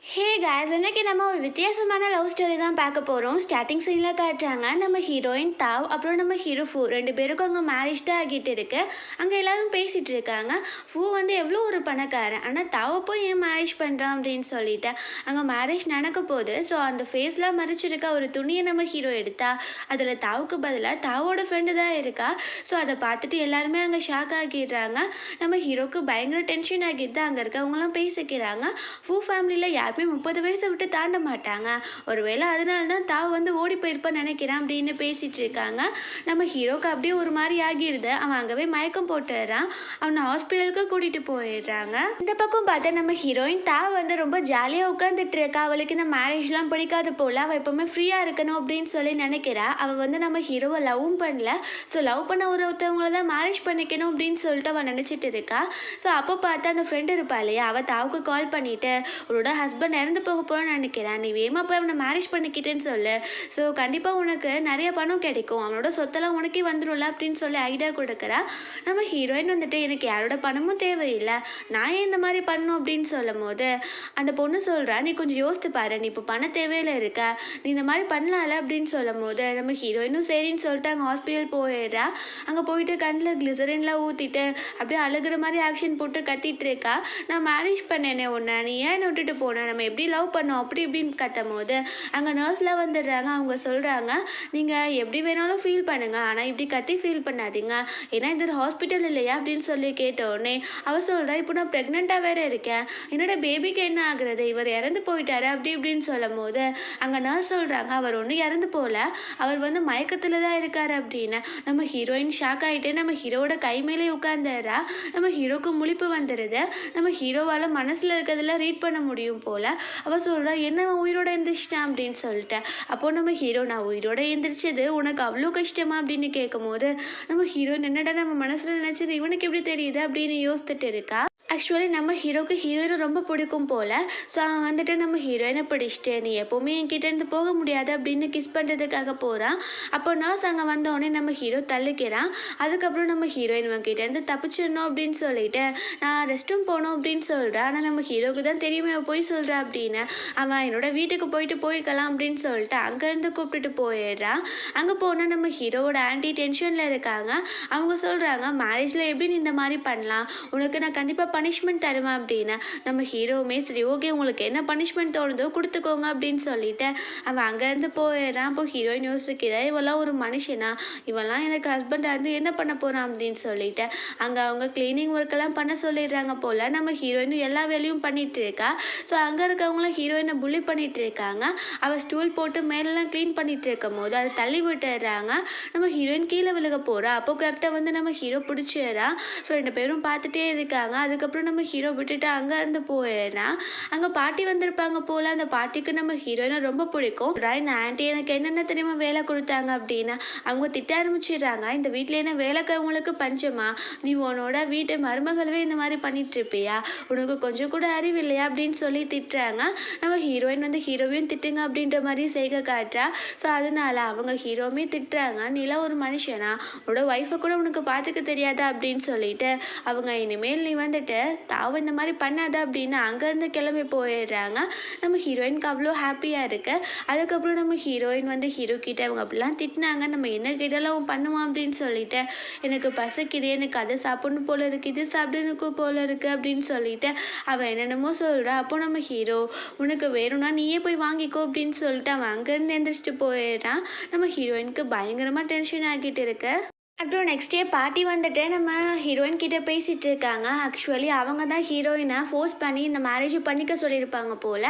Hey guys, இன்னைக்கு நம்ம ஒரு வித்தியாசமான லவ் ஸ்டோரி தான் பார்க்க போகிறோம். ஸ்டார்டிங் சீனில் காட்டுறாங்க நம்ம ஹீரோயின் தாவ் அப்புறம் நம்ம ஹீரோ ஃபூ ரெண்டு பேருக்கும் அங்கே மேரேஜ் தான் ஆகிட்டு இருக்கு. அங்கே எல்லாரும் பேசிகிட்டு இருக்காங்க. ஃபூ வந்து எவ்வளோ ஒரு பணக்காரன், ஆனால் தாவை போய் ஏன் மேரேஜ் பண்ணுறான் அப்படின்னு சொல்லிட்டு அங்கே மேரேஜ் நடக்க போகுது. ஸோ அந்த ஃபேஸ்லாம் மறைச்சிருக்க ஒரு துணியை நம்ம ஹீரோ எடுத்தா அதில் தாவுக்கு பதிலாக தாவோட ஃப்ரெண்டு தான் இருக்கா. ஸோ அதை பார்த்துட்டு எல்லாருமே அங்கே ஷாக் ஆகிடுறாங்க. நம்ம ஹீரோக்கு பயங்கர டென்ஷன் ஆகிட்டு தான் அங்கே இருக்கவங்களாம் பேசிக்கிறாங்க. ஃபூ ஃபேமிலியில் யாருமே 30 வயசை விட்டு தாண்ட மாட்டாங்க. ஒருவேளை அதனால தான் தாவ் வந்து ஓடி போயிருப்பான்னு நினைக்கிறேன் அப்படின்னு பேசிட்டு இருக்காங்க. நம்ம ஹீரோக்கு அப்படியே ஒரு மாதிரி ஆகிடுது. அவன் அங்கவே மயக்கம் போட்டுறான். அவனை ஹாஸ்பிட்டலுக்கு கூட்டிட்டு போயிடுறாங்க. இந்த பக்கம் பார்த்தா நம்ம ஹீரோயின் தாவ் வந்து ரொம்ப ஜாலியாக உட்காந்துட்டு இருக்கா. அவளுக்கு இந்த மேரேஜ்லாம் பிடிக்காது போல. அவள் எப்பவுமே ஃப்ரீயாக இருக்கணும் அப்படின்னு சொல்லி நினைக்கிறா. அவள் வந்து நம்ம ஹீரோவை லவ்வும் பண்ணல. ஸோ லவ் பண்ண ஒருத்தவங்களை தான் மேரேஜ் பண்ணிக்கணும் அப்படின்னு சொல்லிட்டு அவள் நினச்சிட்டு இருக்கா. ஸோ அப்போ பார்த்தா அந்த ஃப்ரெண்டு இருப்பா இல்லையா, அவள் தாவுக்கு கால் பண்ணிட்டு உன்னோட ஹஸ்பண்ட் இறந்து போக போகிறோன்னு நினைக்கிறேன், நீ வேகமாக போய் அவனை மேரேஜ் பண்ணிக்கிட்டேன்னு சொல்லு. ஸோ கண்டிப்பாக உனக்கு நிறைய பணம் கிடைக்கும், அவனோட சொத்தெல்லாம் உனக்கே வந்துடும்ல அப்படின்னு சொல்லி ஐடியா கொடுக்குறா. நம்ம ஹீரோயின் வந்துட்டு எனக்கு யாரோட பணமும் தேவையில்லை, நான் ஏன் இந்த மாதிரி பண்ணணும் அப்படின்னு சொல்லும் போது அந்த பொண்ணு சொல்கிறா, நீ கொஞ்சம் யோசித்து பாரு, நீ இப்போ பண தேவையில் இருக்க, நீ இந்த மாதிரி பண்ணலாம்ல அப்படின்னு சொல்லும் போது நம்ம ஹீரோயினும் சரின்னு சொல்லிட்டு அங்கே ஹாஸ்பிட்டல் போயிடுறா. அங்கே போயிட்டு கண்ணில் கிளிசரின்லாம் ஊற்றிட்டு அப்படியே அழுகிற மாதிரி ஆக்ஷன் போட்டு கத்திட்டு இருக்கா. நான் மேரேஜ் பண்ணேனே உன்னை, நீ ஏன் விட்டுட்டு போனேன், நம்ம எப்படி லவ் பண்ணோம் அப்படி இப்படின்னு கத்தும் போது அங்கே நர்ஸ்லாம் வந்துடுறாங்க. அவங்க சொல்கிறாங்க, நீங்கள் எப்படி வேணாலும் ஃபீல் பண்ணுங்கள், ஆனால் இப்படி கத்தி ஃபீல் பண்ணாதீங்க, ஏன்னா இது ஹாஸ்பிட்டல் இல்லையா அப்படின்னு சொல்லி கேட்டோடனே அவள் சொல்கிறா, இப்போ நான் ப்ரெக்னெண்ட்டாக வேறு இருக்கேன், என்னோட பேபிக்கு என்ன ஆகுறது, இவர் இறந்து போயிட்டாரு அப்படி இப்படின்னு சொல்லும் போது அங்கே நர்ஸ் சொல்கிறாங்க, அவர் ஒன்றும் இறந்து போகல, அவர் வந்து மயக்கத்தில் தான் இருக்கார் அப்படின்னு. நம்ம ஹீரோயின் ஷாக் ஆகிட்டு நம்ம ஹீரோவோட கை மேலே உட்காந்துடுறா. நம்ம ஹீரோக்கு முழிப்பு வந்துடுது. நம்ம ஹீரோவால் மனசில் இருக்கிறதெல்லாம் ரீட் பண்ண முடியும் போல். அவள் சொல்கிறா, என்ன உயிரோட எந்திரிச்சிட்டேன் அப்படின்னு சொல்லிட்டு. அப்போது நம்ம ஹீரோ, நான் உயிரோட எந்திரிச்சது உனக்கு அவ்வளோ கஷ்டமா அப்படின்னு கேட்கும் போது நம்ம ஹீரோயின் என்னடா நம்ம மனசில் நினச்சது இவனுக்கு எப்படி தெரியுது அப்படின்னு யோசிச்சுட்டு இருக்கா. ஆக்சுவலி நம்ம ஹீரோக்கு ஹீரோயினை ரொம்ப பிடிக்கும் போல். ஸோ அவன் வந்துட்டு நம்ம ஹீரோயினை பிடிச்சிட்டு நீ எப்போவுமே என்கிட்டேருந்து போக முடியாது அப்படின்னு கிஸ் பண்ணுறதுக்காக போகிறான். அப்போ நர்ஸ் அங்கே வந்தோடனே நம்ம ஹீரோ தள்ளிக்கிறான். அதுக்கப்புறம் நம்ம ஹீரோயின் இவன்கிட்டேருந்து தப்பிச்சிடணும் அப்படின்னு சொல்லிட்டு நான் ரெஸ்ட் ரூம் போகணும் அப்படின்னு சொல்கிறான். ஆனால் நம்ம ஹீரோக்கு தான் தெரியுமே போய் சொல்கிறா அப்படின்னு. அவன் என்னோட வீட்டுக்கு போய்க்கலாம் அப்படின்னு சொல்லிட்டு அங்கேருந்து கூப்பிட்டுட்டு போயிடுறான். அங்கே போனால் நம்ம ஹீரோவோட ஆன்டி டென்ஷனில் இருக்காங்க. அவங்க சொல்கிறாங்க, மேரேஜில் எப்படி நீ இந்த மாதிரி பண்ணலாம், உனக்கு நான் கண்டிப்பாக பனிஷ்மெண்ட் தருவேன் அப்படின்னு. நம்ம ஹீரோவுமே சரி ஓகே உங்களுக்கு என்ன பனிஷ்மெண்ட் தோணுதோ கொடுத்துக்கோங்க அப்படின்னு சொல்லிட்டு அவன் அங்கேருந்து போயிடுறான். அப்போ ஹீரோயின் யோசிக்கிறேன், இவெல்லாம் ஒரு மனுஷனா, இவெல்லாம் எனக்கு ஹஸ்பண்டாக இருந்து என்ன பண்ண போகிறான் அப்படின்னு சொல்லிட்டு அங்கே அவங்க கிளீனிங் ஒர்க்கெல்லாம் பண்ண சொல்லிடுறாங்க போல். நம்ம ஹீரோயினும் எல்லா வேலையும் பண்ணிகிட்டு இருக்கா. ஸோ அங்கே இருக்கவங்களாம் ஹீரோயினை புள்ளி பண்ணிகிட்டு இருக்காங்க. அவள் ஸ்டூல் போட்டு மேலெல்லாம் க்ளீன் பண்ணிகிட்டு இருக்கும் போது அதை தள்ளி விட்டுடுறாங்க. நம்ம ஹீரோயின் கீழே விழுக போகிறா. அப்போ கரெக்டாக வந்து நம்ம ஹீரோ பிடிச்சிடுறான். ஸோ ரெண்டு பேரும் பார்த்துட்டே இருக்காங்க. அதுக்கப்புறம் நம்ம ஹீரோ விட்டுட்டு அங்கேருந்து போயிடுறான். அங்கே பாட்டி வந்திருப்பாங்க போல். அந்த பாட்டிக்கு நம்ம ஹீரோயினை ரொம்ப பிடிக்கும். இந்த ஆண்டி எனக்கு என்னென்ன தெரியுமா வேலை கொடுத்தாங்க அப்படின்னு அவங்க திட்ட ஆரம்பிச்சிடுறாங்க. இந்த வீட்டில் என்ன வேலைக்காரவங்களுக்கு பஞ்சமா, நீ உன்னோட வீட்டு மருமகளவே இந்த மாதிரி பண்ணிட்டு இருப்பியா, உனக்கு கொஞ்சம் கூட அறிவு இல்லையா அப்படின்னு சொல்லி திட்டுறாங்க. நம்ம ஹீரோயின் வந்து ஹீரோவையும் திட்டுங்க அப்படின்ற மாதிரி செய்க காட்டுறா. ஸோ அதனால அவங்க ஹீரோவுமே திட்டுறாங்க, நீலாம் ஒரு மனுஷனா, உன்னோட ஒய்ஃபை கூட உனக்கு பார்த்துக்க தெரியாதா அப்படின்னு சொல்லிட்டு அவங்க இனிமேல் நீ வந்துட்டு தாவ இந்த மாதிரி பண்ணாத அப்படின்னு அங்கேருந்து கிளம்பி போயிடுறாங்க. நம்ம ஹீரோயினுக்கு அவ்வளோ ஹாப்பியாக இருக்குது. அதுக்கப்புறம் நம்ம ஹீரோயின் வந்து ஹீரோ கிட்ட அவங்க அப்படிலாம் திட்டினாங்க, நம்ம என்ன கேட்டாலும் அவன் பண்ணுவான் அப்படின்னு சொல்லிட்டு எனக்கு பசிக்குது, எனக்கு அதை சாப்பிடணும் போல இருக்குது, இது சாப்பிடணுக்கு போல இருக்குது அப்படின்னு சொல்லிட்டு அவன் என்னென்னமோ சொல்கிறா. அப்போ நம்ம ஹீரோ உனக்கு வேணும்னா நீயே போய் வாங்கிக்கோ அப்படின்னு சொல்லிட்டு அவன் அங்கேருந்து எந்திரிச்சிட்டு போயிடுறான். நம்ம ஹீரோயினுக்கு பயங்கரமாக டென்ஷன் ஆகிட்டு இருக்கு. அப்புறம் நெக்ஸ்ட் டே பாட்டி வந்துட்டு நம்ம ஹீரோயின் கிட்டே பேசிகிட்டு இருக்காங்க. ஆக்சுவலி அவங்க தான் ஹீரோயினை ஃபோர்ஸ் பண்ணி இந்த மேரேஜ் பண்ணிக்க சொல்லியிருப்பாங்க போல்.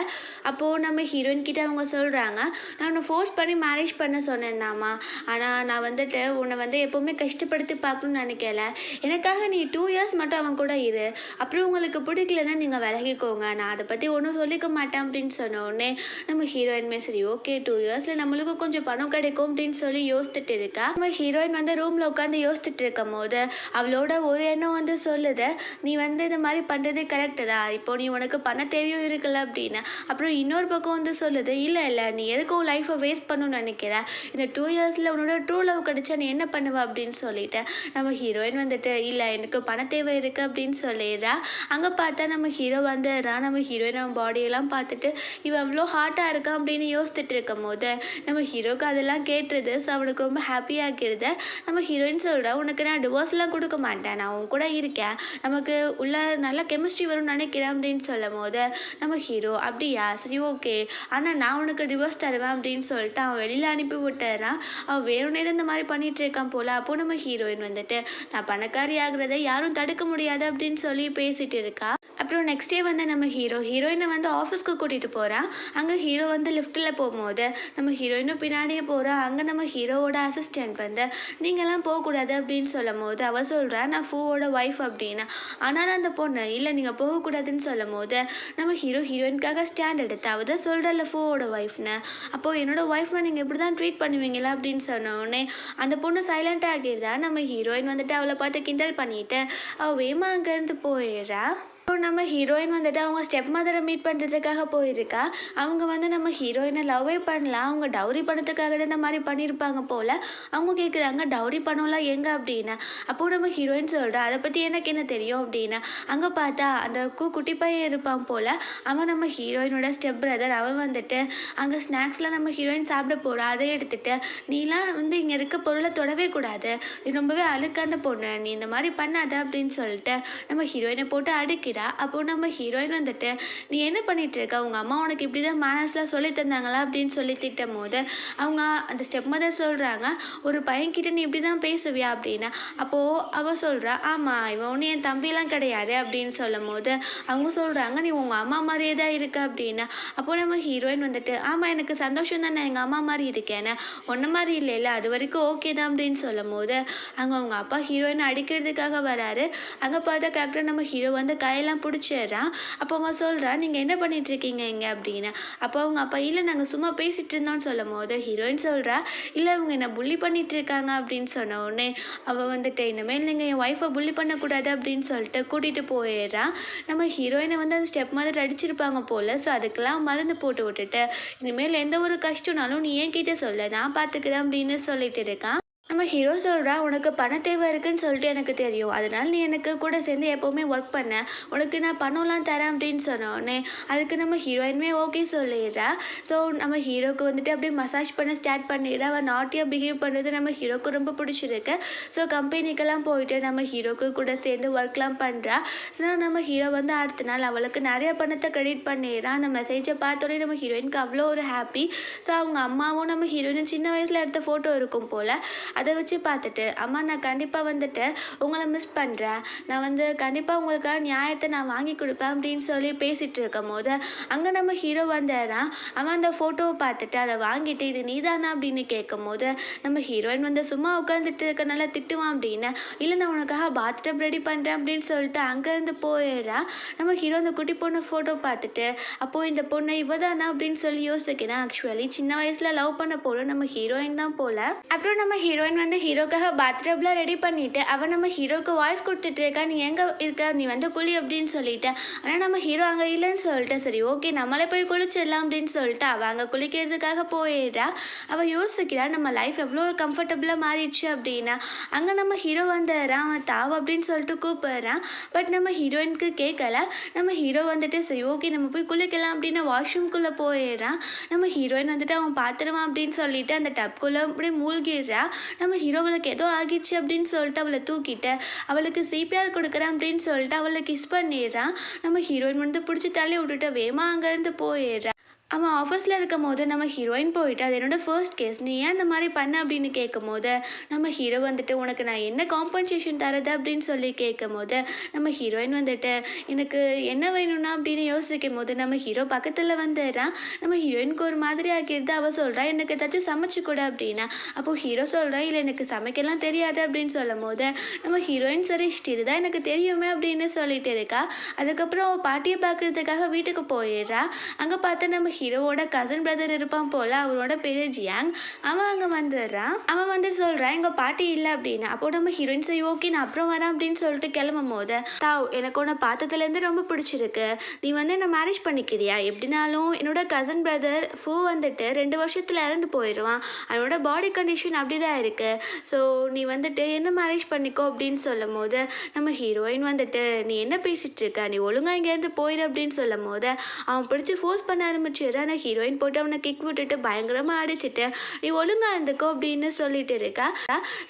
அப்போது நம்ம ஹீரோயின் கிட்டே அவங்க சொல்கிறாங்க, நான் உன்னை ஃபோர்ஸ் பண்ணி மேரேஜ் பண்ண சொன்னேன்தாம்மா, ஆனால் நான் வந்துட்டு உன்னை வந்து எப்போவுமே கஷ்டப்படுத்தி பார்க்கணுன்னு நினைக்கல, எனக்காக நீ 2 இயர்ஸ் மட்டும் அவன் கூட இரு, அப்புறம் உங்களுக்கு பிடிக்கலன்னா நீங்கள் விலகிக்கோங்க, நான் அதை பற்றி ஒன்றும் சொல்லிக்க மாட்டேன் அப்படின்னு சொன்ன உடனே நம்ம ஹீரோயின்மே சரி ஓகே 2 இயர்ஸில் நம்மளுக்கு கொஞ்சம் பணம் கிடைக்கும் அப்படின்னு சொல்லி யோசிச்சுட்டு இருக்கா. நம்ம ஹீரோயின் வந்து ரூமில் உட்காந்து யோசிச்சுட்டு இருக்கும் போது அவளோட ஒரு எண்ணம் வந்து சொல்லுது, நீ வந்து இந்த மாதிரி பண்ணுறது கரெக்டு தான், இப்போ நீ உனக்கு பண தேவையும் இருக்குல்ல அப்படின்னு. அப்புறம் இன்னொரு பக்கம் வந்து சொல்லுது, இல்லை இல்லை நீ எதுக்கும் லைஃப்பை வேஸ்ட் பண்ணணும்னு நினைக்கிற, இந்த 2 இயர்ஸில் உன்னோட ட்ரூ லவ் கிடச்சா நீ என்ன பண்ணுவ அப்படின்னு சொல்லிட்டு நம்ம ஹீரோயின் வந்துட்டு இல்லை எனக்கு பண தேவை இருக்குது அப்படின்னு சொல்லிடுறா. அங்கே பார்த்தா நம்ம ஹீரோ வந்துடுறா. நம்ம ஹீரோயின் நம்ம பாடியெல்லாம் பார்த்துட்டு இவன் அவ்வளோ ஹார்ட்டாக இருக்கான் அப்படின்னு யோசிச்சுட்டு இருக்கும் போது நம்ம ஹீரோக்கு அதெல்லாம் கேட்டுருது. ஸோ அவனுக்கு ரொம்ப ஹாப்பியாகிருது. நம்ம ஹீரோயின் சொல்கிறா, உனக்கு நான் டிவோர்ஸ்லாம் கொடுக்க மாட்டேன், நான் உன் கூட இருக்கேன், நமக்கு உள்ள நல்ல கெமிஸ்ட்ரி வரும்னு நினைக்கிறேன் அப்படின்னு சொல்லும் போது நம்ம ஹீரோ அப்படியா சரி ஓகே, ஆனால் நான் உனக்கு டிவோர்ஸ் தருவேன் அப்படின்னு சொல்லிட்டு அவன் வெளியில் அனுப்பி விட்டுறான். அவன் வேணுனே தான் இந்த மாதிரி பண்ணிட்டு இருக்கான் போல். அப்போது நம்ம ஹீரோயின் வந்துட்டு நான் பணக்காரி ஆகிறத யாரும் தடுக்க முடியாது அப்படின்னு சொல்லி பேசிட்டு இருக்கா. அப்புறம் நெக்ஸ்ட் டே வந்து நம்ம ஹீரோயினை வந்து ஆஃபீஸ்க்கு கூட்டிகிட்டு போகிறான். அங்கே ஹீரோ வந்து லிஃப்ட்டில் போகும்போது நம்ம ஹீரோயினும் பின்னாடியே போகிறான். அங்கே நம்ம ஹீரோவோட அசிஸ்டன்ட் வந்து நீங்கள்லாம் போகக்கூடாது அப்படின்னு சொல்லும் போது அவள் சொல்கிறா, நான் ஃபூவோட ஒய்ஃப் அப்படின்னு. ஆனால் அந்த பொண்ணு இல்லை நீங்கள் போகக்கூடாதுன்னு சொல்லும் போது நம்ம ஹீரோயினுக்காக ஸ்டாண்ட் எடுத்து அவள் தான் சொல்கிறல்ல ஃபூவோட ஒய்ஃப்னு, அப்போது என்னோட ஒய்ஃப்னை நீங்கள் இப்படி தான் ட்ரீட் பண்ணுவீங்களா அப்படின்னு சொன்னோடனே அந்த பொண்ணு சைலண்ட் ஆகிடுதா. நம்ம ஹீரோயின் வந்துட்டு அவளை பார்த்து கிண்டல் பண்ணிட்டு அவள் வேமா அங்கேருந்து போயிடுறா. நம்ம ஹீரோயின் வந்துட்டு அவங்க ஸ்டெப் மதரை மீட் பண்ணுறதுக்காக போயிருக்கா. அவங்க வந்து நம்ம ஹீரோயினை லவ்வே பண்ணலாம், அவங்க டவுரி பணத்துக்காக தான் இந்த மாதிரி பண்ணியிருப்பாங்க போல். அவங்க கேட்குறாங்க டவுரி பணம்லாம் எங்கே அப்படின்னு. அப்போது நம்ம ஹீரோயின் சொல்கிறா, அதை பற்றி எனக்கு என்ன தெரியும் அப்படின்னு. அங்கே பார்த்தா அந்த குட்டி பையன் இருப்பான் போல், அவன் நம்ம ஹீரோயினோட ஸ்டெப் பிரதர். அவன் வந்துட்டு அங்கே ஸ்நாக்ஸ்லாம் நம்ம ஹீரோயின் சாப்பிட போகிறா. அதை எடுத்துகிட்டு நீலாம் வந்து இங்கே இருக்க பொருளை தொடவே கூடாது, நீ ரொம்பவே அழுக்கான பொண்ணு, நீ இந்த மாதிரி பண்ணாத அப்படின்னு சொல்லிட்டு நம்ம ஹீரோயினை போட்டு அடிக்கிறா. அப்போ நம்ம ஹீரோயின் வந்துட்டு நீ என்ன பண்ணிட்டு இருக்க, உங்கள் அம்மா உனக்கு இப்படி தான் மேனர்ஸ்லாம் சொல்லி தந்தாங்களா அப்படின்னு சொல்லி திட்டும் போது அவங்க அந்த ஸ்டெப் மதர் சொல்கிறாங்க, ஒரு பையன்கிட்ட நீ இப்படி தான் பேசுவியா அப்படின்னு. அப்போது அவள் சொல்கிறா, ஆமாம் இவன் ஒன்று என் தம்பிலாம் கிடையாது அப்படின்னு சொல்லும் போது அவங்க சொல்கிறாங்க, நீ உங்கள் அம்மா மாதிரியே தான் இருக்க அப்படின்னு. அப்போது நம்ம ஹீரோயின் வந்துட்டு ஆமாம் எனக்கு சந்தோஷம் தானே எங்கள் அம்மா மாதிரி இருக்கேன்னு, ஒன்றை மாதிரி இல்லை அது வரைக்கும் ஓகே தான் அப்படின்னு சொல்லும் போது அங்கே அவங்க அப்பா ஹீரோயினை அடிக்கிறதுக்காக வராரு. அங்கே பார்த்தா கரெக்டாக நம்ம ஹீரோ வந்து கையெல்லாம் பிடிச்சிடுறான். அப்போ அவன் சொல்கிறான், நீங்கள் என்ன பண்ணிட்டு இருக்கீங்க இங்கே அப்படின்னு. அப்போ அவங்க அப்பா இல்லை நாங்கள் சும்மா பேசிகிட்டு இருந்தோம்னு சொல்லும் போது ஹீரோயின் சொல்கிறா, இல்லை இவங்க என்ன புள்ளி பண்ணிட்டு இருக்காங்க அப்படின்னு சொன்ன உடனே அவள் வந்துட்டு இனிமேல் நீங்கள் என் ஒய்ஃபை புள்ளி பண்ணக்கூடாது அப்படின்னு சொல்லிட்டு கூட்டிகிட்டு போயிடுறான். நம்ம ஹீரோயினை வந்து அந்த ஸ்டெப் மாதிரி அடிச்சிருப்பாங்க போல். ஸோ அதுக்கெல்லாம் மருந்து போட்டு விட்டுட்டு இனிமேல் எந்த ஒரு கஷ்டம்னாலும் நீ ஏன் கிட்டே சொல்ல, நான் பார்த்துக்கிறேன் அப்படின்னு சொல்லிட்டு இருக்கான். நம்ம ஹீரோ சொல்கிறா, உனக்கு பண தேவை இருக்குன்னு சொல்லிட்டு எனக்கு தெரியும், அதனால் நீ எனக்கு கூட சேர்ந்து எப்போவுமே ஒர்க் பண்ண, உனக்கு நான் பணம்லாம் தரேன் அப்படின்னு சொன்னோடனே அதுக்கு நம்ம ஹீரோயினுமே ஓகே சொல்லிடுறா. ஸோ நம்ம ஹீரோக்கு வந்துட்டு அப்படியே மசாஜ் பண்ண ஸ்டார்ட் பண்ணிடுறா. அவள் நாட்டியாக பிஹேவ் பண்ணுறது நம்ம ஹீரோக்கு ரொம்ப பிடிச்சிருக்கு. ஸோ கம்பெனிக்கெல்லாம் போயிட்டு நம்ம ஹீரோக்கு கூட சேர்ந்து ஒர்க்லாம் பண்ணுறா. ஸோ நம்ம ஹீரோ வந்து அடுத்த நாள் அவளுக்கு நிறைய பணத்தை கிரெடிட் பண்ணிடுறான். அந்த மெசேஜை பார்த்தோன்னே நம்ம ஹீரோயினுக்கு அவ்வளோ ஒரு ஹாப்பி. ஸோ அவங்க அம்மாவும் நம்ம ஹீரோயினும் சின்ன வயசில் எடுத்த ஃபோட்டோ இருக்கும் போல், அதை வச்சு பார்த்துட்டு அம்மா நான் கண்டிப்பாக வந்துட்டு உங்களை மிஸ் பண்ணுறேன், நான் வந்து கண்டிப்பாக உங்களுக்காக நியாயத்தை நான் வாங்கி கொடுப்பேன் அப்படின்னு சொல்லி பேசிகிட்டு இருக்கும் போது அங்கே நம்ம ஹீரோ வந்துடுறான். அவன் அந்த ஃபோட்டோவை பார்த்துட்டு அதை வாங்கிட்டு இது நீதானா அப்படின்னு கேட்கும் போது நம்ம ஹீரோயின் வந்து சும்மா உட்காந்துட்டு இருக்கனால திட்டுவான் அப்படின்னு, இல்லை நான் உனக்காக பாத்டப் ரெடி பண்ணுறேன் அப்படின்னு சொல்லிட்டு அங்கேருந்து போயிடுறா. நம்ம ஹீரோ அந்த குட்டி பொண்ணு ஃபோட்டோ பார்த்துட்டு அப்போது இந்த பொண்ணை இவதானா அப்படின்னு சொல்லி யோசிக்கிறேன். ஆக்சுவலி சின்ன வயசில் லவ் பண்ண போல நம்ம ஹீரோயின் தான் போல். அப்புறம் நம்ம ஹீரோயின் வந்து ஹீரோக்காக பாத்டப்லாம் ரெடி பண்ணிவிட்டு அவன் நம்ம ஹீரோக்கு வாய்ஸ் கொடுத்துட்டு இருக்கா, நீ எங்கே இருக்க, நீ வந்து குளி அப்படின்னு சொல்லிட்டு. ஆனால் நம்ம ஹீரோ அங்கே இல்லைன்னு சொல்லிட்டு சரி ஓகே நம்மளே போய் குளிச்சிடலாம் அப்படின்னு சொல்லிட்டு அவள் அங்கே குளிக்கிறதுக்காக போயிடுறா. அவள் யோசிக்கிறா நம்ம லைஃப் எவ்வளோ கம்ஃபர்டபுளாக மாறிடுச்சு அப்படின்னா. அங்கே நம்ம ஹீரோ வந்துடுறான். அவன் தாவ் அப்படின்னு சொல்லிட்டு கூப்பிடுறான். பட் நம்ம ஹீரோயினுக்கு கேட்கல. நம்ம ஹீரோ வந்துட்டு சரி ஓகே நம்ம போய் குளிக்கலாம் அப்படின்னு வாஷ்ரூம்குள்ளே போயிடுறான். நம்ம ஹீரோயின் வந்துட்டு அவன் பார்த்துருவான் அப்படின்னு சொல்லிட்டு அந்த டப்குள்ளே அப்படியே மூழ்கிடுறா. நம்ம ஹீரோவளுக்கு ஏதோ ஆகிடுச்சு அப்படின்னு சொல்லிட்டு அவளை தூக்கிட்டு அவளுக்கு சிபிஆர் கொடுக்குறேன் அப்படின்னு சொல்லிட்டு அவளை கிஸ் பண்ணிடுறான். நம்ம ஹீரோயின் வந்து பிடிச்சி தள்ளி விட்டுட்டு வேமா அங்கேருந்து போயிடுறான். அவன் ஆஃபீஸில் இருக்கும் போது நம்ம ஹீரோயின் போயிட்டு அது என்னோடய ஃபர்ஸ்ட் கேஸ், நீ ஏன் இந்த மாதிரி பண்ண அப்படின்னு கேட்கும் போது நம்ம ஹீரோ வந்துட்டு உனக்கு நான் என்ன காம்பன்சேஷன் தரது அப்படின்னு சொல்லி கேட்கும் போது நம்ம ஹீரோயின் வந்துட்டு எனக்கு என்ன வேணும்னா அப்படின்னு யோசிக்கும் போது நம்ம ஹீரோ பக்கத்தில் வந்துடுறான். நம்ம ஹீரோயினுக்கு ஒரு மாதிரி ஆக்கிடுது. அவள் சொல்கிறா எனக்கு ஏதாச்சும் சமைச்சு கூட அப்படின்னா. அப்போது ஹீரோ சொல்கிறா இல்லை எனக்கு சமைக்கலாம் தெரியாது அப்படின்னு சொல்லும் போது நம்ம ஹீரோயின் சரி இதுதான் எனக்கு தெரியுமே அப்படின்னு சொல்லிட்டு இருக்கா. அதுக்கப்புறம் அவள் பாட்டியை பார்க்குறதுக்காக வீட்டுக்கு போயிடுறா. அங்கே பார்த்தா நம்ம ஹீரோவோட கசின் பிரதர் இருப்பான் போல், அவனோட பேர் ஜியாங். அவன் அங்கே வந்துடுறான். அவன் வந்து சொல்கிறான் எங்கள் பாட்டி இல்லை அப்படின்னு. அப்போ நம்ம ஹீரோயின் சரி ஓகே நான் அப்புறம் வரேன் அப்படின்னு சொல்லிட்டு கிளம்பும் போது, தாவ் எனக்கு உன்னை பார்த்ததுலேருந்து ரொம்ப பிடிச்சிருக்கு, நீ வந்து என்ன மேரேஜ் பண்ணிக்கிறியா? எப்படினாலும் என்னோட கசின் பிரதர் ஃபூ வந்துட்டு 2 வருஷத்தில் இறந்து போயிடுவான், அவனோட பாடி கண்டிஷன் அப்படி தான் இருக்குது, ஸோ நீ வந்துட்டு என்ன மேரேஜ் பண்ணிக்கோ அப்படின்னு சொல்லும் போது, நம்ம ஹீரோயின் வந்துட்டு நீ என்ன பேசிகிட்டு இருக்க, நீ ஒழுங்காக இங்கேருந்து போயிடு அப்படின்னு சொல்லும் போது அவன் பிடிச்சி ஃபோர்ஸ் பண்ண ஆரம்பிச்சிடுறான். ஆனால் ஹீரோயின் போட்டு அவனை கிக் விட்டுட்டு பயங்கரமாக அடிச்சுட்டு நீ ஒழுங்காக இருந்துக்கோ அப்படின்னு சொல்லிட்டு இருக்கா.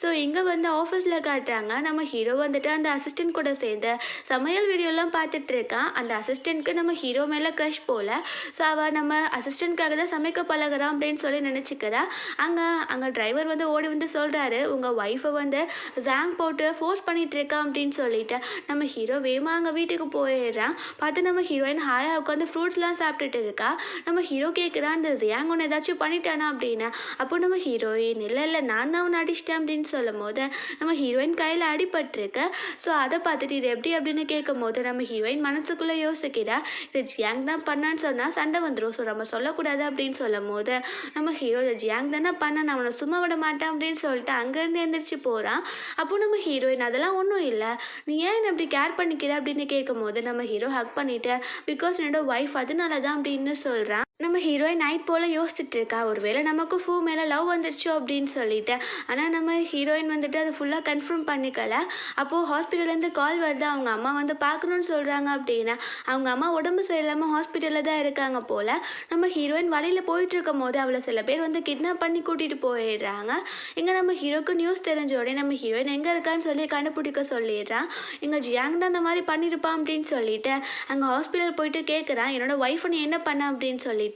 ஸோ இங்கே வந்து ஆஃபீஸில் காட்டுறாங்க நம்ம ஹீரோ வந்துட்டு அந்த அசிஸ்டன்ட் கூட சேர்ந்து சமையல் வீடியோலாம் பார்த்துட்டு இருக்கான். அந்த அசிஸ்டண்ட்க்கு நம்ம ஹீரோ மேலே க்ரஷ் போல். ஸோ அவள் நம்ம அசிஸ்டண்ட்காக தான் சமைக்க பழகிறான் அப்படின்னு சொல்லி நினச்சிக்கிறா. அங்கே டிரைவர் வந்து ஓடி வந்து சொல்கிறாரு உங்கள் ஒய்ஃபை வந்து ஜாங் போட்டு ஃபோர்ஸ் பண்ணிட்டு இருக்கான் அப்படின்னு சொல்லிட்டு நம்ம ஹீரோ வேகமாக அங்கே வீட்டுக்கு போயிடுறான். பார்த்து நம்ம ஹீரோயின் ஹாயாக உட்காந்து ஃப்ரூட்ஸ்லாம் சாப்பிட்டுட்டு இருக்கா. நம்ம ஹீரோ கேட்குறான் அந்த ஜியாங் ஒன்று ஏதாச்சும் பண்ணிட்டானா அப்படின்னு. அப்போ நம்ம ஹீரோயின் இல்லை நான் தான் அவனை அடிச்சிட்டேன் அப்படின்னு சொல்லும் போது நம்ம ஹீரோயின் கையில் அடிபட்டிருக்கு. ஸோ அதை பார்த்துட்டு இது எப்படி அப்படின்னு கேட்கும் போது நம்ம ஹீரோயின் மனசுக்குள்ளே யோசிக்கிறா இது ஜியாங் தான் பண்ணான்னு சொன்னால் சண்டை வந்துடும், ஸோ நம்ம சொல்லக்கூடாது அப்படின்னு சொல்லும் போது நம்ம ஹீரோ இதை ஜியாங் தானே பண்ணான், அவனை சும்மா விட மாட்டேன் அப்படின்னு சொல்லிட்டு அங்கேருந்து எழுந்திரிச்சு போகிறான். அப்போ நம்ம ஹீரோயின் அதெல்லாம் ஒன்றும் இல்லை, நீ ஏன் என்னை இப்படி கேர் பண்ணிக்கிற அப்படின்னு கேட்கும் போது நம்ம ஹீரோ ஹக் பண்ணிட்டு பிகாஸ் என்னோட ஒய்ஃப் அதனால தான் அப்படின்னு சொல்கிறான். நம்ம ஹீரோயின் நைட் போல் யோசிச்சுட்டு இருக்கா ஒருவேளை நமக்கு ஃபூ மேலே லவ் வந்துருச்சோ அப்படின்னு சொல்லிட்டு. ஆனால் நம்ம ஹீரோயின் வந்துட்டு அதை ஃபுல்லாக கன்ஃபார்ம் பண்ணிக்கல. அப்போது ஹாஸ்பிட்டல்லேருந்து கால் வருது, அவங்க அம்மா வந்து பார்க்கணுன்னு சொல்கிறாங்க அப்படின்னா. அவங்க அம்மா உடம்பு சரியில்லாமல் ஹாஸ்பிட்டலில் தான் இருக்காங்க போல். நம்ம ஹீரோயின் வழியில் போயிட்டுருக்கும் போது அவளை சில பேர் வந்து கிட்னாப் பண்ணி கூட்டிகிட்டு போயிடுறாங்க. இங்கே நம்ம ஹீரோக்கு நியூஸ் தெரிஞ்ச உடனே நம்ம ஹீரோயின் எங்கே இருக்கான்னு சொல்லி கண்டுபிடிக்க சொல்லிடுறான். இங்கே ஜியாங் தான் அந்த மாதிரி பண்ணியிருப்பான் அப்படின்னு சொல்லிட்டு அங்கே ஹாஸ்பிட்டல் போயிட்டு கேட்குறான் என்னோட ஒய்ஃபை நீ என்ன பண்ண அப்படின்னு சொல்லிட்டு.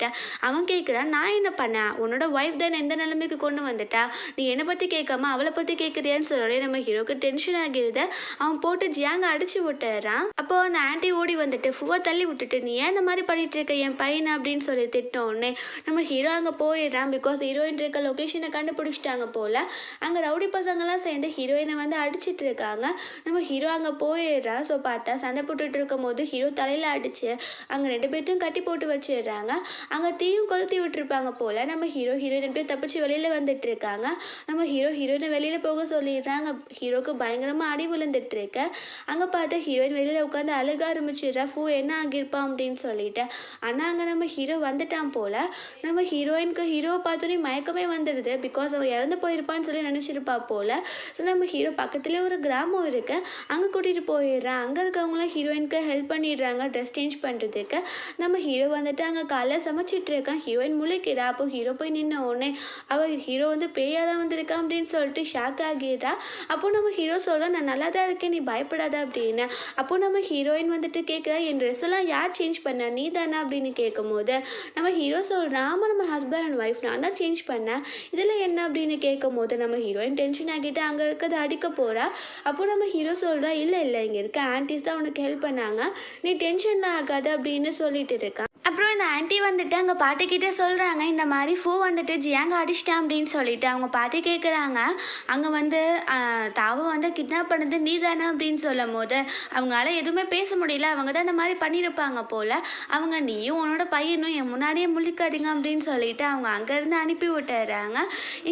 அவன் கேட்குறான் நான் என்ன பண்ணேன், உன்னோட ஒய்ஃப் தான் எந்த நிலைமைக்கு கொண்டு வந்துட்டா, நீ என்னை பற்றி கேட்காம அவளை பற்றி கேட்குறியான்னு சொல்லி நம்ம ஹீரோக்கு டென்ஷன் ஆகிடுது. அவன் போட்டு ஜியாங்க அடிச்சு விட்டுறான். அப்போ அந்த ஆன்ட்டி ஓடி வந்துட்டு ஃபுவா தள்ளி விட்டுட்டு நீ ஏன் இந்த மாதிரி பண்ணிட்டு இருக்க என் பையனை அப்படின்னு சொல்லி திட்டோடனே நம்ம ஹீரோ அங்கே போயிடுறான். பிகாஸ் ஹீரோயின் இருக்க லொக்கேஷனை கண்டுபிடிச்சிட்டாங்க போல். அங்கே ரவுடி பசங்கள்லாம் சேர்ந்து ஹீரோயினை வந்து அடிச்சிட்டு இருக்காங்க. நம்ம ஹீரோ அங்கே போயிடுறான். ஸோ பார்த்தா சண்டை போட்டுட்டு இருக்கும் போது ஹீரோ தலையில் அடிச்சு அங்கே 2 பேர்த்தையும் கட்டி போட்டு வச்சிடுறாங்க. அங்கே தீயும் கொளுத்தி விட்டுருப்பாங்க போல். நம்ம ஹீரோயின் போய் தப்பிச்சு வெளியில் வந்துட்டு இருக்காங்க. நம்ம ஹீரோயினை வெளியில் போக சொல்லிடுறாங்க. ஹீரோக்கு பயங்கரமாக அடி விழுந்துட்டு இருக்கு. அங்கே பார்த்தா ஹீரோயின் வெளியில் உட்காந்து அழுக ஆரம்பிச்சிடுறா ஃபூ என்ன ஆகியிருப்பான் அப்படின்னு சொல்லிட்டு. ஆனால் அங்கே நம்ம ஹீரோ வந்துட்டான் போல். நம்ம ஹீரோயினுக்கு ஹீரோவை பார்த்தோன்னே மயக்கமே வந்துடுது. பிகாஸ் அவன் இறந்து போயிருப்பான்னு சொல்லி நினச்சிருப்பா போல். ஸோ நம்ம ஹீரோ பக்கத்துலேயே ஒரு கிராமம் இருக்கு, அங்கே கூட்டிகிட்டு போயிடுறான். அங்கே இருக்கவங்களாம் ஹீரோயினுக்கு ஹெல்ப் பண்ணிடுறாங்க ட்ரெஸ் சேஞ்ச் பண்ணுறதுக்கு. நம்ம ஹீரோ வந்துட்டு அங்கே காலைல சமைச்சிட்டு இருக்கான். ஹீரோயின் முழிக்கிறா. அப்போ ஹீரோ போய் நின்ன உடனே அவள் ஹீரோ வந்து பேயாக தான் வந்திருக்கான் அப்படின்னு சொல்லிட்டு ஷாக் ஆகிடுறா. அப்போ நம்ம ஹீரோ சொல்கிறோம் நான் நல்லா தான் இருக்கேன் நீ பயப்படாத அப்படின்னு. அப்போ நம்ம ஹீரோயின் வந்துட்டு கேட்குறா என் ட்ரெஸ் எல்லாம் யார் சேஞ்ச் பண்ண நீ தானே அப்படின்னு கேட்கும் போது நம்ம ஹீரோ சொல்கிறான் ஆமாம் நம்ம ஹஸ்பண்ட் அண்ட் ஒய்ஃப் நான் தான் சேஞ்ச் பண்ணேன், இதில் என்ன அப்படின்னு கேட்கும் போது நம்ம ஹீரோயின் டென்ஷன் ஆகிட்டு அங்கே இருக்கிறத அடிக்க போகிறா. அப்போ நம்ம ஹீரோ சொல்கிறா இல்லை இங்கே இருக்க ஆன்டிஸ் தான் உனக்கு ஹெல்ப் பண்ணாங்க, நீ டென்ஷன்லாம் ஆகாது அப்படின்னு சொல்லிட்டு இருக்கான். அப்புறம் இந்த ஆன்ட்டி வந்துட்டு அங்கே பாட்டிக்கிட்டே சொல்கிறாங்க இந்த மாதிரி ஃபூ வந்துட்டு ஜியாங்க அடிச்சிட்டான் அப்படின்னு சொல்லிட்டு. அவங்க பாட்டி கேட்குறாங்க அங்கே வந்து தாவை வந்து கிட்னாப் பண்ணது நீ தானே அப்படின்னு சொல்லும் போது அவங்களால எதுவுமே பேச முடியல. அவங்க தான் இந்த மாதிரி பண்ணியிருப்பாங்க போல். அவங்க நீயும் உன்னோட பையனும் என் முன்னாடியே முழிக்காதீங்க அப்படின்னு சொல்லிட்டு அவங்க அங்கேருந்து அனுப்பி விட்டுறாங்க.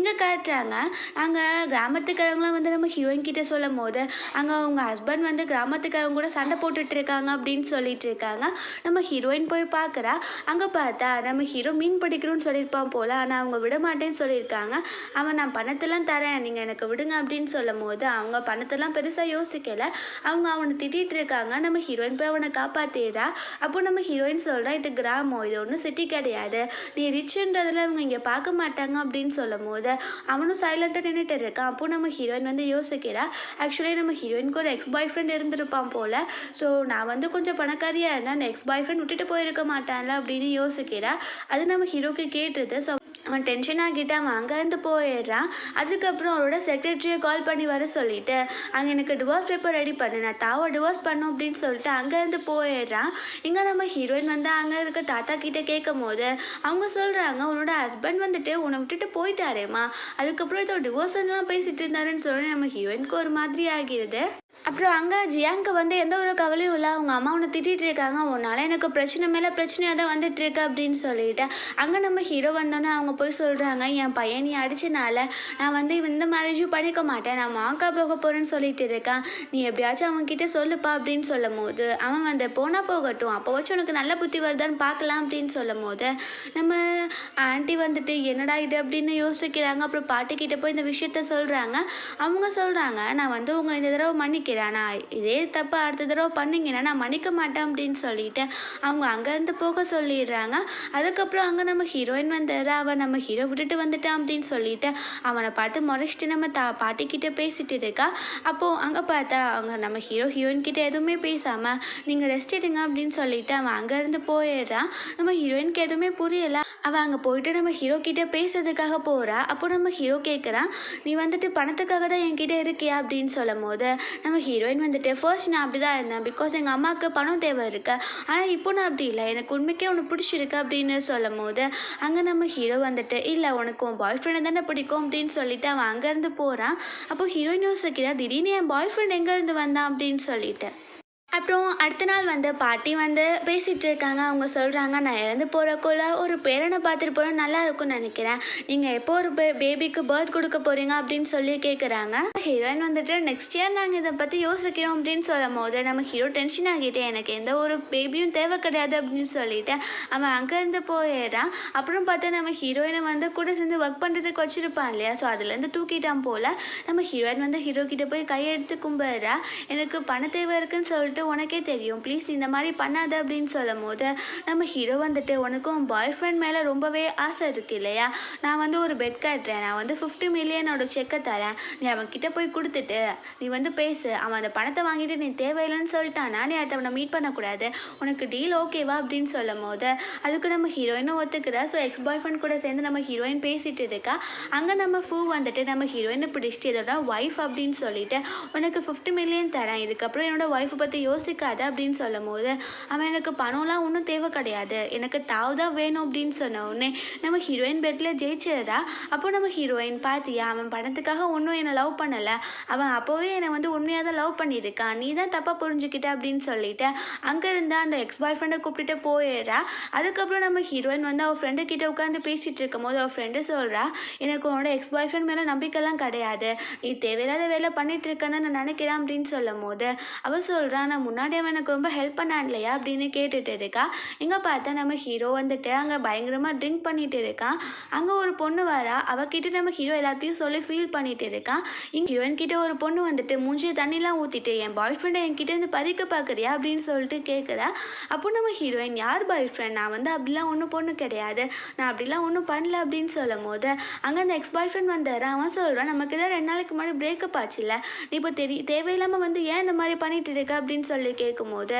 இங்கே காட்டுறாங்க அங்கே கிராமத்துக்காரங்களாம் வந்து நம்ம ஹீரோயின் கிட்டே சொல்லும் போது அங்கே அவங்க ஹஸ்பண்ட் வந்து கிராமத்துக்காரங்க கூட சண்டை போட்டுட்டு இருக்காங்க அப்படின்னு சொல்லிட்டு இருக்காங்க. நம்ம ஹீரோயின் போய் பார்க்குறா. அங்கே பார்த்தா நம்ம ஹீரோ மீன் பிடிக்கணும்னு சொல்லியிருப்பான் போல். ஆனால் அவங்க விட மாட்டேன்னு சொல்லியிருக்காங்க. அவன் நான் பணத்தெல்லாம் தரேன் நீங்கள் எனக்கு விடுங்க அப்படின்னு சொல்லும் போது அவங்க பணத்தெல்லாம் பெருசாக யோசிக்கலை. அவங்க அவனை திட்டிகிட்டு இருக்காங்க. நம்ம ஹீரோயின் போய் அவனை காப்பாற்றிடுறா. அப்போ நம்ம ஹீரோயின் சொல்கிறா இது கிராமம், இது ஒன்றும் சிட்டி கிடையாது, நீ ரிச்சுன்றதில் அவங்க இங்கே பார்க்க மாட்டாங்க அப்படின்னு சொல்லும் போது அவனும் சைலண்ட்டாக நின்றுட்டு இருக்கான். அப்போ நம்ம ஹீரோயின் வந்து யோசிக்கிறா ஆக்சுவலி நம்ம ஹீரோயினுக்கு ஒரு எக்ஸ் பாய் ஃப்ரெண்ட் இருந்திருப்பான் போல். ஸோ நான் வந்து கொஞ்சம் பணக்காரியாக இருந்தேன், அந்த எக்ஸ் பாய் ஃப்ரெண்ட் விட்டுட்டு போயிருக்க மாட்டேன் அப்படின்னு யோசிக்கிறா. அது நம்ம ஹீரோக்கு கேட்டுருது. ஸோ அவன் டென்ஷன் ஆகிட்டு அவன் அங்கேருந்து போயிடுறான். அதுக்கப்புறம் அவரோட செக்ரட்டரியை கால் பண்ணி வர சொல்லிட்டு அங்கே எனக்கு டிவோர்ஸ் பேப்பர் ரெடி பண்ணு, நான் தாவை டிவோர்ஸ் பண்ணும் அப்படின்னு சொல்லிட்டு அங்கேருந்து போயிடுறான். இங்கே நம்ம ஹீரோயின் வந்து அங்கே இருக்க தாத்தா கிட்டே கேட்கும் போது அவங்க சொல்கிறாங்க உன்னோட ஹஸ்பண்ட் வந்துட்டு உன்னை விட்டுட்டு போயிட்டாரேம்மா, அதுக்கப்புறம் ஏதோ டிவோர்ஸ்லாம் பேசிட்டு இருந்தாருன்னு சொல்லி நம்ம ஹீரோயினுக்கு ஒரு மாதிரி ஆகிடுது. அப்புறம் அங்கே ஜியாங்க்கு வந்து எந்த ஒரு கவலையும் இல்லை. அவங்க அம்மா உன்னை திட்டிகிட்டு இருக்காங்க, உன்னால் எனக்கு பிரச்சனை மேலே பிரச்சனையாக தான் வந்துட்டு இருக்கு அப்படின்னு சொல்லிட்டு அங்கே நம்ம ஹீரோ வந்தோன்னே அவங்க போய் சொல்கிறாங்க, என் பையன் நீ அடிச்சனால நான் வந்து இந்த மேரேஜும் பண்ணிக்க மாட்டேன், நான் மாங்கா போக போகிறேன்னு சொல்லிட்டு இருக்கான், நீ எப்படியாச்சும் அவன்கிட்ட சொல்லுப்பா அப்படின்னு சொல்லும் போது அவன் வந்து போனால் போகட்டும், அப்போ வச்சு உனக்கு நல்ல புத்தி வருதான்னு பார்க்கலாம் அப்படின்னு சொல்லும் போது நம்ம ஆன்ட்டி வந்துட்டு என்னடா இது அப்படின்னு யோசிக்கிறாங்க. அப்புறம் பாட்டிக்கிட்ட போய் இந்த விஷயத்த சொல்கிறாங்க. அவங்க சொல்கிறாங்க, நான் வந்து உங்களை இந்த தடவை மன்னிக்கிறேன், நான் இதே தப்பு அடுத்த தடவை பண்ணிங்கன்னா நான் மன்னிக்க மாட்டேன் அப்படின்னு சொல்லிட்டு அவங்க அங்கேருந்து போக சொல்லிடுறாங்க. அதுக்கப்புறம் அங்கே நம்ம ஹீரோயின் வந்துடுறா. அவன் நம்ம ஹீரோ விட்டுட்டு வந்துட்டான் அப்படின்னு சொல்லிட்டு அவனை பார்த்து முறைச்சிட்டு நம்ம பாட்டிக்கிட்ட பேசிட்டு இருக்கா. அப்போது அங்கே பார்த்தா அவங்க நம்ம ஹீரோயின் கிட்ட எதுவுமே பேசாமல் நீங்கள் ரெஸ்ட் எடுங்க அப்படின்னு சொல்லிட்டு அவன் அங்கேருந்து போயிடுறான். நம்ம ஹீரோயினுக்கு எதுவுமே புரியலை. அவள் அங்கே போயிட்டு நம்ம ஹீரோ கிட்ட பேசுறதுக்காக போகிறா. அப்போ நம்ம ஹீரோ கேட்குறான், நீ வந்துட்டு பணத்துக்காக தான் என்கிட்ட இருக்கியா அப்படின்னு சொல்லும் போது நம்ம ஹீரோயின் வந்துட்டு ஃபர்ஸ்ட் நான் அப்படி தான் இருந்தேன், பிகாஸ் எங்கள் அம்மாவுக்கு பணம் தேவை இருக்கு, ஆனால் இப்போ நான் அப்படி இல்லை, எனக்கு உண்மைக்கே உனக்கு பிடிச்சிருக்கு அப்படின்னு சொல்லும் போது அங்கே நம்ம ஹீரோ வந்துட்டு இல்லை உனக்கு உன் பாய் ஃப்ரெண்டை தானே பிடிக்கும் அப்படின்னு சொல்லிட்டு அவன் அங்கேருந்து போகிறான். அப்போ ஹீரோயின் யோசிக்கிறா, திடீர்னு என் பாய் ஃப்ரெண்ட் எங்கேருந்து வந்தான் அப்படின்னு சொல்லிட்டு. அப்புறம் அடுத்த நாள் வந்து பாட்டி வந்து பேசிகிட்டு இருக்காங்க. அவங்க சொல்கிறாங்க, நான் இறந்து போகிறக்குள்ள ஒரு பேரனை பார்த்துட்டு போனால் நல்லா இருக்கும்னு நினைக்கிறேன், நீங்கள் எப்போ ஒரு பேபிக்கு பர்த் கொடுக்க போகிறீங்க அப்படின்னு சொல்லி கேட்குறாங்க. ஹீரோயின் வந்துட்டு நெக்ஸ்ட் இயர் நாங்கள் இதை பற்றி யோசிக்கிறோம் அப்படின்னு சொல்லும் போது நம்ம ஹீரோ டென்ஷன் ஆகிட்டே எனக்கு எந்த ஒரு பேபியும் தேவை கிடையாது அப்படின்னு சொல்லிட்டு அவன் அங்கேருந்து போயிடுறான். அப்புறம் பார்த்தா நம்ம ஹீரோயினை வந்து கூட சேர்ந்து ஒர்க் பண்ணுறதுக்கு வச்சுருப்பான் இல்லையா, ஸோ அதுலேருந்து தூக்கிட்டான் போல். நம்ம ஹீரோயின் வந்து ஹீரோ கிட்ட போய் கையெடுத்து கும்பிடுறா. எனக்கு பண தேவை இருக்குன்னு சொல்லிட்டு உனக்கே தெரியும், ப்ளீஸ் இந்த மாதிரி பண்ணாத அப்படின்னு சொல்லும் போது நம்ம ஹீரோ வந்துட்டு உனக்கும் பாய் ஃப்ரெண்ட் மேலே ரொம்பவே ஆசை இருக்கு இல்லையா, நான் வந்து ஒரு பெட் கட்டுறேன், நான் வந்து 50 மில்லியனோட செக்கை தரேன், நீ அவன்கிட்ட போய் கொடுத்துட்டு நீ வந்து பேசு, அவன் அந்த பணத்தை வாங்கிட்டு நீ தேவையில்லைன்னு சொல்லிட்டானா நீ அடுத்தவனை மீட் பண்ணக்கூடாது, உனக்கு டீல் ஓகேவா அப்படின்னு சொல்லும் போது அதுக்கு நம்ம ஹீரோயினும் ஒத்துக்கிறா. ஸோ எக்ஸ் பாய் ஃப்ரெண்ட் கூட சேர்ந்து நம்ம ஹீரோயின் பேசிகிட்டு இருக்கா. அங்கே நம்ம ஃபூ வந்துட்டு நம்ம ஹீரோயினை பிடிச்சிட்டு இதோட ஒய்ஃப் அப்படின்னு சொல்லிட்டு உனக்கு 50 மில்லியன் தரேன், இதுக்கப்புறம் என்னோட ஒய்ஃபை பற்றி யோசிக்காத அப்படின்னு சொல்லும் போது அவன் எனக்கு பணம்லாம் ஒன்றும் தேவை கிடையாது, எனக்கு தாவ் தான் வேணும் அப்படின்னு சொன்ன உடனே நம்ம ஹீரோயின் பெட்டில் ஜெயிச்சிடுறா. அப்போ நம்ம ஹீரோயின் பார்த்தியா, அவன் பணத்துக்காக ஒன்றும் என்னை லவ் பண்ணலை, அவன் அப்போவே என்னை வந்து உண்மையாக தான் லவ் பண்ணியிருக்கான், நீ தான் தப்பாக புரிஞ்சுக்கிட்ட அப்படின்னு சொல்லிட்டு அங்கே இருந்த அந்த எக்ஸ் பாய் ஃப்ரெண்டை கூப்பிட்டுட்டு போயிடுறா. அதுக்கப்புறம் நம்ம ஹீரோயின் வந்து அவள் ஃப்ரெண்டு கிட்ட உட்காந்து பேசிகிட்டு இருக்கும் போது அவள் ஃப்ரெண்டு சொல்கிறா, எனக்கு உன்னோட எக்ஸ் பாய் ஃப்ரெண்ட் மேலே நம்பிக்கைலாம் கிடையாது, நீ தேவையில்லாத வேலை பண்ணிட்டு இருக்கேன்னு நான் நினைக்கிறேன் அப்படின்னு சொல்லும் போது அவள் சொல்கிறா, நான் முன்னாடி அவன் எனக்கு ரொம்ப ஹெல்ப் பண்ணான் இல்லையா அப்படின்னு கேட்டுட்டு இருக்கா. இங்கே பார்த்தா நம்ம ஹீரோ வந்துட்டு அங்கே பயங்கரமாக ட்ரிங்க் பண்ணிட்டு இருக்கான். அங்கே ஒரு பொண்ணு வரா, அவகிட்ட நம்ம ஹீரோ எல்லாத்தையும் சொல்லி ஃபீல் பண்ணிட்டு இருக்கான். இங்கே ஹீரோயின் கிட்ட ஒரு பொண்ணு வந்துட்டு மூஞ்சி தண்ணிலாம் ஊற்றிட்டு என் பாய் ஃப்ரெண்டை என்கிட்ட இருந்து பறிக்க பார்க்குறியா அப்படின்னு சொல்லிட்டு கேட்குறா. அப்போ நம்ம ஹீரோயின், யார் பாய் ஃப்ரெண்ட், நான் வந்து அப்படிலாம் ஒன்றும் பொண்ணு கிடையாது, நான் அப்படிலாம் ஒன்றும் பண்ணல அப்படின்னு சொல்லும் போது அங்கே அந்த எக்ஸ் பாய் ஃப்ரெண்ட் வந்துடுறான். அவன் சொல்கிறான், நமக்கு தான் 2 நாளைக்கு முன்னாடி பிரேக்கப் ஆச்சுல்ல, நீ இப்போ தேவையில்லாமல் வந்து ஏன் இந்த மாதிரி பண்ணிட்டு இருக்க அப்படின்னு சொல்லி கேட்கும்போது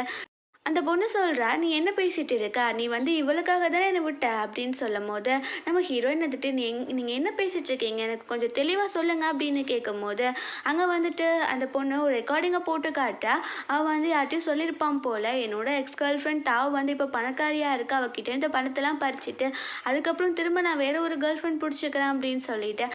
அந்த பொண்ணு சொல்கிறா, நீ என்ன பேசிகிட்டு இருக்கா, நீ வந்து இவளுக்காக தானே என்னை விட்ட அப்படின்னு சொல்லும் போது நம்ம ஹீரோயின் வந்துட்டு நீங்கள் என்ன பேசிகிட்டு இருக்கீங்க, எனக்கு கொஞ்சம் தெளிவாக சொல்லுங்கள் அப்படின்னு கேட்கும் போது அங்கே வந்துட்டு அந்த பொண்ணு ஒரு ரெக்கார்டிங்கை போட்டு காட்டுறா. அவள் வந்து யார்ட்டையும் சொல்லியிருப்பான் போல், என்னோட எக்ஸ் கேர்ள் ஃப்ரெண்ட் டாவ் வந்து இப்போ பணக்காரியாக இருக்கா, அவகிட்ட இந்த பணத்தெல்லாம் பறிச்சுட்டு அதுக்கப்புறம் திரும்ப நான் வேறு ஒரு கேர்ள் ஃப்ரெண்ட் பிடிச்சிக்கிறேன் அப்படின்னு சொல்லிட்டு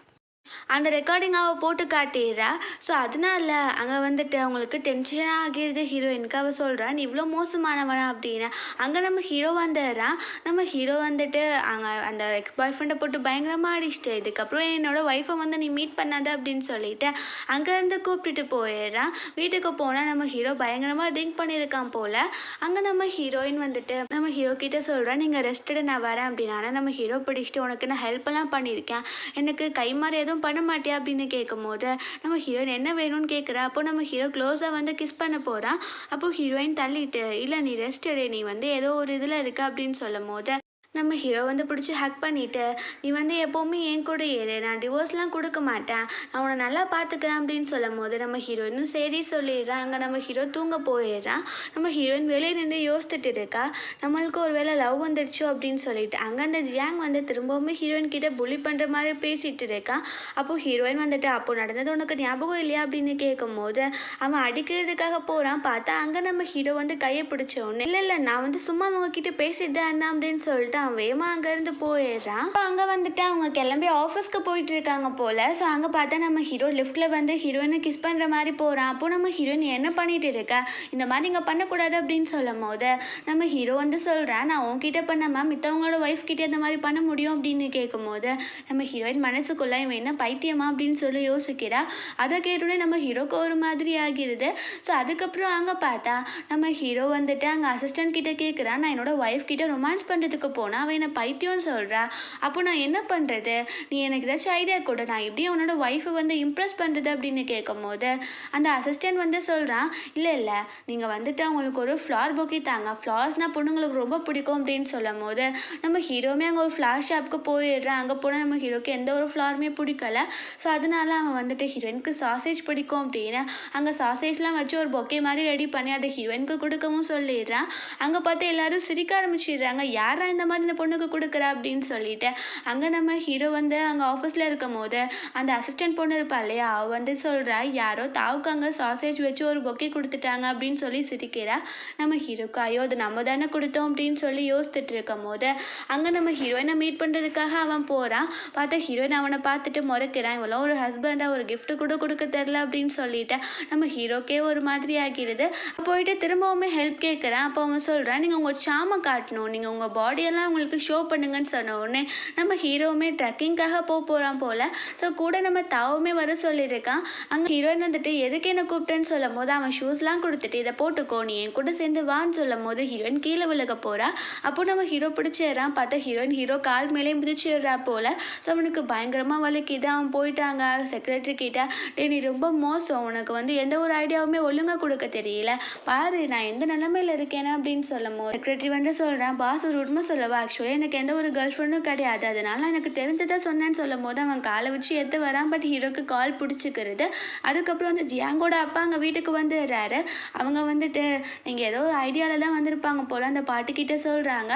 அந்த ரெக்கார்டிங் அவள் போட்டு காட்டிடுறா. ஸோ அதனால அங்கே வந்துட்டு அவங்களுக்கு டென்ஷன் ஆகிடுது ஹீரோயினுக்கு. அவள் சொல்கிறா, நீ இவ்வளோ மோசமானவனா அப்படின்னு. அங்கே நம்ம ஹீரோ வந்துடுறான். நம்ம ஹீரோ வந்துட்டு அங்கே அந்த எக்ஸ் பாய் ஃப்ரெண்டை போட்டு பயங்கரமாக அடிச்சிட்டு இதுக்கப்புறம் என்னோட ஒய்ஃபை வந்து நீ மீட் பண்ணாத அப்படின்னு சொல்லிட்டு அங்கேருந்து கூப்பிட்டுட்டு போயிடுறான். வீட்டுக்கு போனால் நம்ம ஹீரோ பயங்கரமாக ட்ரிங்க் பண்ணியிருக்கான் போல். அங்கே நம்ம ஹீரோயின் வந்துட்டு நம்ம ஹீரோ கிட்டே சொல்கிறேன், நீங்கள் ரெஸ்டடு நான் வரேன் அப்படின்னு. ஆனால் நம்ம ஹீரோ பிடிச்சிட்டு உனக்கு நான் ஹெல்ப்பெல்லாம் பண்ணியிருக்கேன், எனக்கு கை மாறி எதுவும் பண்ண மாட்டியா அப்படின்னு கேட்கும் போது நம்ம ஹீரோயின் என்ன வேணும்னு கேட்குறா. அப்போ நம்ம ஹீரோ க்ளோஸாக வந்து கிஸ் பண்ண போகிறான். அப்போ ஹீரோயின் தள்ளிட்டு, இல்லை நீ ரெஸ்ட் எடு, நீ வந்து ஏதோ ஒரு இதில் இருக்க அப்படின்னு சொல்லும் போது நம்ம ஹீரோ வந்து பிடிச்சி ஹக் பண்ணிவிட்டு, நீ வந்து எப்போவுமே என் கூட ஏறு, நான் டிவோர்ஸ்லாம் கொடுக்க மாட்டேன், நான் உன்னை நல்லா பார்த்துக்கிறேன் அப்படின்னு சொல்லும் போது நம்ம ஹீரோயினும் சரி சொல்லிடுறான். அங்கே நம்ம ஹீரோ தூங்க போயிடுறான். நம்ம ஹீரோயின் வெளியே நின்று யோசித்துட்டு இருக்கா, நம்மளுக்கு ஒரு வேளை லவ் வந்துடுச்சோ அப்படின்னு சொல்லிட்டு. அங்கே அந்த ஜியாங் வந்து திரும்பவுமே ஹீரோயின் கிட்ட புலி பண்ணுற மாதிரி பேசிகிட்டு இருக்கான். அப்போது ஹீரோயின் வந்துட்டு, அப்போ நடந்தது உனக்கு ஞாபகம் இல்லையா அப்படின்னு கேட்கும் போது அவன் அடிக்கிறதுக்காக போகிறான். பார்த்தா அங்கே நம்ம ஹீரோ வந்து கையை பிடிச்ச உடனே, இல்லை நான் வந்து சும்மா அவங்கக்கிட்ட பேசிட்டு தான் இருந்தேன் அப்படின்னு சொல்லிட்டு அவன் வேகமாக அங்கேருந்து போயிடுறான். அங்கே வந்துட்டு அவங்க கிளம்பி ஆஃபீஸ்க்கு போயிட்டு இருக்காங்க போல். ஸோ அங்கே பார்த்தா நம்ம ஹீரோ லிஃப்ட்டில் வந்து ஹீரோயினை கிஸ் பண்ணுற மாதிரி போகிறான். அப்போ நம்ம ஹீரோயின் என்ன பண்ணிட்டு இருக்க, இந்த மாதிரி நீங்கள் பண்ணக்கூடாது அப்படின்னு சொல்லும் போது நம்ம ஹீரோ வந்து சொல்கிறேன், நான் உன்கிட்ட பண்ணாம மித்தவங்களோட ஒய்ஃப் கிட்டே இந்த மாதிரி பண்ண முடியும் அப்படின்னு கேட்கும்போது நம்ம ஹீரோயின் மனசுக்குள்ளே இவன் என்ன பைத்தியமா அப்படின்னு சொல்லி யோசிக்கிறா. அதை கேட்டோடனே நம்ம ஹீரோக்கு ஒரு மாதிரி ஆகிடுது. ஸோ அதுக்கப்புறம் அங்கே பார்த்தா நம்ம ஹீரோ வந்துட்டு அங்கே அசிஸ்டன்ட் கிட்ட கேட்குறான், நான் என்னோட ஒய்ஃப் கிட்ட ரொமான்ஸ் பண்ணுறதுக்கு போனால் அவன் என்ன பைத்தியம்னு சொல்கிறா. அப்போ நான் என்ன பண்ணுறது, நீ எனக்கு ஏதாச்சும் ஐடியா கூட, நான் எப்படி அவனோட ஒய்ஃபை வந்து இம்ப்ரெஸ் பண்ணுறது அப்படின்னு கேட்கும்போது அந்த அசிஸ்டன்ட் வந்து சொல்கிறான், இல்லை நீங்கள் வந்துட்டு அவங்களுக்கு ஒரு ஃப்ளார் பொக்கே தாங்க, ஃப்ளார்ஸ்னால் பொண்ணுங்களுக்கு ரொம்ப பிடிக்கும் அப்படின்னு சொல்லும் போது நம்ம ஹீரோவுமே அங்கே ஒரு ஃப்ளார் ஷாப்புக்கு போயிடுறான். அங்கே போனால் நம்ம ஹீரோக்கு எந்த ஒரு ஃப்ளாருமே பிடிக்கல. ஸோ அதனால அவன் வந்துட்டு ஹீரோயினுக்கு சாசேஜ் பிடிக்கும் அப்படின்னு அங்கே சாசேஜ்லாம் வச்சு ஒரு பொக்கே மாதிரி ரெடி பண்ணி அதை ஹீரோயினுக்கு கொடுக்கவும் சொல்லிடுறான். அங்கே பார்த்து எல்லாரும் சிரிக்க ஆரம்பிச்சிடுறாங்க, யாரா இந்த மாதிரி இந்த பொண்ணுக்கு கொடுக்குறா அப்படின்னு சொல்லிட்டு. அங்கே நம்ம ஹீரோ வந்து அங்கே ஆஃபீஸில் இருக்கும் போது அந்த அசிஸ்டன்ட் பொண்ணு இருப்பா இல்லையா, அவள் வந்து சொல்கிறா, யாரோ தாவுக்கு அங்கே சாசேஜ் வச்சு ஒரு பொக்கே கொடுத்துட்டாங்க அப்படின்னு சொல்லி சிரிக்கிறா. நம்ம ஹீரோக்கு ஐயோ அது நம்ம தானே கொடுத்தோம் அப்படின்னு சொல்லி யோசிச்சுட்டு இருக்கும் போது அங்கே நம்ம ஹீரோயினை மீட் பண்ணுறதுக்காக அவன் போகிறான். பார்த்தா ஹீரோயின் அவனை பார்த்துட்டு முறைக்கிறான், இவெல்லாம் ஒரு ஹஸ்பண்டாக ஒரு gift கூட கொடுக்க தெரில அப்படின்னு சொல்லிட்டு நம்ம ஹீரோக்கே ஒரு மாதிரி ஆகிடுது. போயிட்டு திரும்பவுமே ஹெல்ப் கேட்குறான். அப்போ அவன் சொல்கிறான், நீங்கள் உங்கள் சாமை காட்டணும், நீங்கள் உங்கள் பாடியெல்லாம் உங்களுக்கு ஷோ பண்ணுங்கன்னு சொன்ன உடனே நம்ம ஹீரோவுமே ட்ரெக்கிங்காக போகிறான் போல். ஸோ கூட நம்ம தாவுமே வர சொல்லியிருக்கான். அங்கே ஹீரோயின் வந்துட்டு எதுக்கு என்ன கூப்பிட்டேன்னு சொல்லும் போது அவன் ஷூஸ்லாம் கொடுத்துட்டு இதை போட்டுக்கோ நீ என் கூட சேர்ந்து வான்னு சொல்லும் போது ஹீரோயின் கீழே விழுக போகிறா. அப்போ நம்ம ஹீரோ பிடிச்சிடுறான். பார்த்தா ஹீரோயின் ஹீரோ கால் மேலே மிதிச்சிடுறா போல். ஸோ அவனுக்கு பயங்கரமாக வலிக்குது. அவன் போயிட்டாங்க செக்ரட்டரி கிட்ட, டே நீ ரொம்ப மோசம், உனக்கு வந்து எந்த ஒரு ஐடியாவுமே ஒழுங்காக கொடுக்க தெரியல, பாரு நான் எந்த நிலைமையில் இருக்கேன்னு அப்படின்னு சொல்லும் போது செக்ரட்டரி வந்து சொல்கிறான், பாஸ் ஒரு உண்மை சொல்லவா, ஆக்சுவலி எனக்கு எந்த ஒரு கேர்ள் ஃப்ரெண்டும் கிடையாது, அதனால எனக்கு தெரிஞ்சதை சொன்னேன்னு சொல்லும் போது அவன் காலை வச்சு எடுத்து வரான். பட் ஹீரோக்கு கால் பிடிச்சிக்கிறது. அதுக்கப்புறம் வந்து ஜியாங்கோட அப்பா அங்கே வீட்டுக்கு வந்துடுறாரு. அவங்க வந்துட்டு நீங்கள் ஏதோ ஒரு ஐடியாவில் தான் வந்திருப்பாங்க போல். அந்த பாட்டுக்கிட்ட சொல்கிறாங்க,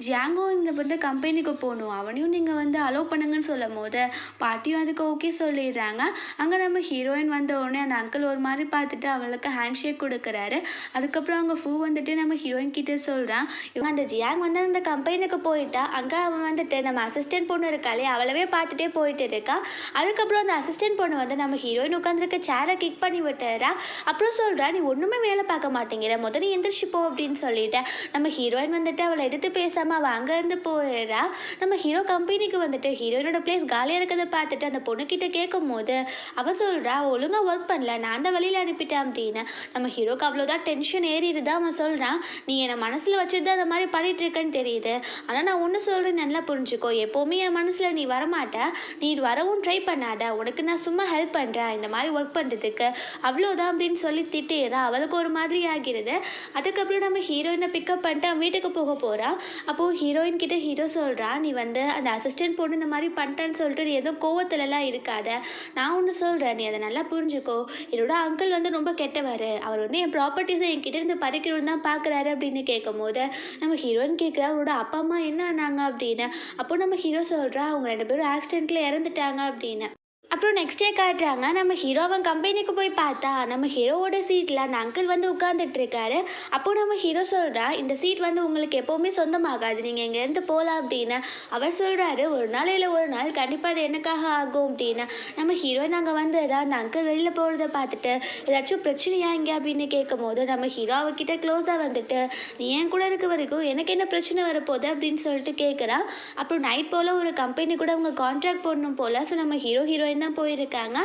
ஜியாங்கோ இந்த வந்து கம்பெனிக்கு போகணும், அவனையும் நீங்கள் வந்து அலோவ் பண்ணுங்கன்னு சொல்லும் போது பாட்டியும் அதுக்கு ஓகே சொல்லிடுறாங்க. அங்கே நம்ம ஹீரோயின் வந்த உடனே அந்த அங்கிள் ஒரு மாதிரி பார்த்துட்டு அவளுக்கு ஹேண்ட் ஷேக் கொடுக்குறாரு. அதுக்கப்புறம் அங்கே ஃபூ வந்துட்டு நம்ம ஹீரோயின் கிட்டே சொல்கிறான், இவன் அந்த ஜியாங் வந்து அந்த கம்பெனிக்கு போயிட்டா. அங்கே அவன் வந்துட்டு நம்ம அசிஸ்டன்ட் பொண்ணு இருக்காளே அவளவே பார்த்துட்டே போயிட்டு இருக்கான். அதுக்கப்புறம் அந்த அசிஸ்டன்ட் பொண்ணு வந்து நம்ம ஹீரோயின் உட்காந்துருக்க சேரை கிக் பண்ணி விட்டுறா. அப்புறம் சொல்கிறா, நீ ஒன்றுமே வேலை பார்க்க மாட்டேங்கிற, முதல்ல எந்திரிச்சு போ அப்படின்னு சொல்லிட்டேன். நம்ம ஹீரோயின் வந்துட்டு அவளை எதிர்த்து பேசாமல் அவள் அங்கேருந்து போயிடுறா. நம்ம ஹீரோ கம்பெனிக்கு வந்துட்டு ஹீரோயினோட பிளேஸ் காலியாக இருக்கிறத பார்த்துட்டு அந்த பொண்ணுக்கிட்ட கேட்கும் போது அவள் சொல்கிறா, ஒழுங்காக ஒர்க் பண்ணல, நான் தான் வழியில் அனுப்பிட்டேன் அப்படின்னு. நம்ம ஹீரோக்கு அவ்வளோதான் டென்ஷன் ஏறிடுது. அவன் சொல்கிறான், நீ என்னை மனசில் வச்சுட்டு தான் அந்த மாதிரி பண்ணிட்டு இருக்கேன்னு தெரியுது, ஆனால் நான் ஒன்று சொல்கிறேன் நல்லா புரிஞ்சுக்கோ, எப்போவுமே என் மனசில் நீ வரமாட்ட, நீ வரவும் ட்ரை பண்ணாத, உனக்கு நான் சும்மா ஹெல்ப் பண்ணுறேன் இந்த மாதிரி ஒர்க் பண்ணுறதுக்கு, அவ்வளோதான் அப்படின்னு சொல்லி திட்டிடுறா. அவளுக்கு ஒரு மாதிரி ஆகிடுது. அதுக்கப்புறம் நம்ம ஹீரோயினை பிக்கப் பண்ணிட்டு அவன் வீட்டுக்கு போக போகிறான். அப்போது ஹீரோயின் கிட்ட ஹீரோ சொல்கிறான், நீ வந்து அந்த அசிஸ்டன்ட் பொண்ணு இந்த மாதிரி பண்ணிட்டேன்னு சொல்லிட்டு நீ ஏதோ கோவத்துலலாம் இருக்காத, நான் ஒன்று சொல்கிறேன் நீ அதை நல்லா புரிஞ்சுக்கோ, என்னோட அங்கிள் வந்து ரொம்ப கெட்டவர், அவர் வந்து என் ப்ராப்பர்ட்டிஸை என்கிட்ட இருந்து பறிக்கணும்னு தான் பார்க்குறாரு அப்படின்னு கேட்கும் போது நம்ம ஹீரோயின் கேட்குறா, அவரோட அப்பா அம்மா என்ன ஆனாங்க அப்படின்னு. அப்போ நம்ம ஹீரோ சொல்கிறா, அவங்க 2 பேரும் ஆக்சிடெண்ட்டில் இறந்துட்டாங்க அப்படின்னு. அப்புறம் நெக்ஸ்ட் டே காட்டுறாங்க, நம்ம ஹீரோ அவன் கம்பெனிக்கு போய் பார்த்தா நம்ம ஹீரோவோட சீட்டில் அந்த அங்கிள் வந்து உட்காந்துட்டு இருக்காரு. அப்போ நம்ம ஹீரோ சொல்கிறா, இந்த சீட் வந்து உங்களுக்கு எப்போவுமே சொந்தமாகாது, நீங்கள் இங்கேருந்து போகலாம் அப்படின்னு. அவர் சொல்கிறாரு, ஒரு நாள் இல்லை ஒரு நாள் கண்டிப்பாக அது எனக்காக ஆகும் அப்படின்னு. நம்ம ஹீரோயின் அங்கே வந்துடுறா. அந்த அங்கிள் வெளியில் போகிறத பார்த்துட்டு ஏதாச்சும் பிரச்சனையா இங்கே அப்படின்னு கேட்கும் போது நம்ம ஹீரோ அவகிட்ட க்ளோஸாக வந்துட்டு, நீ என் கூட இருக்க வரைக்கும் எனக்கு என்ன பிரச்சனை வரப்போகுது அப்படின்னு சொல்லிட்டு கேட்குறான். அப்புறம் நைட் போல் ஒரு கம்பெனி கூட அவங்க கான்ட்ராக்ட் போடணும் போல். ஸோ நம்ம ஹீரோயின் தான் போயிருக்காங்க.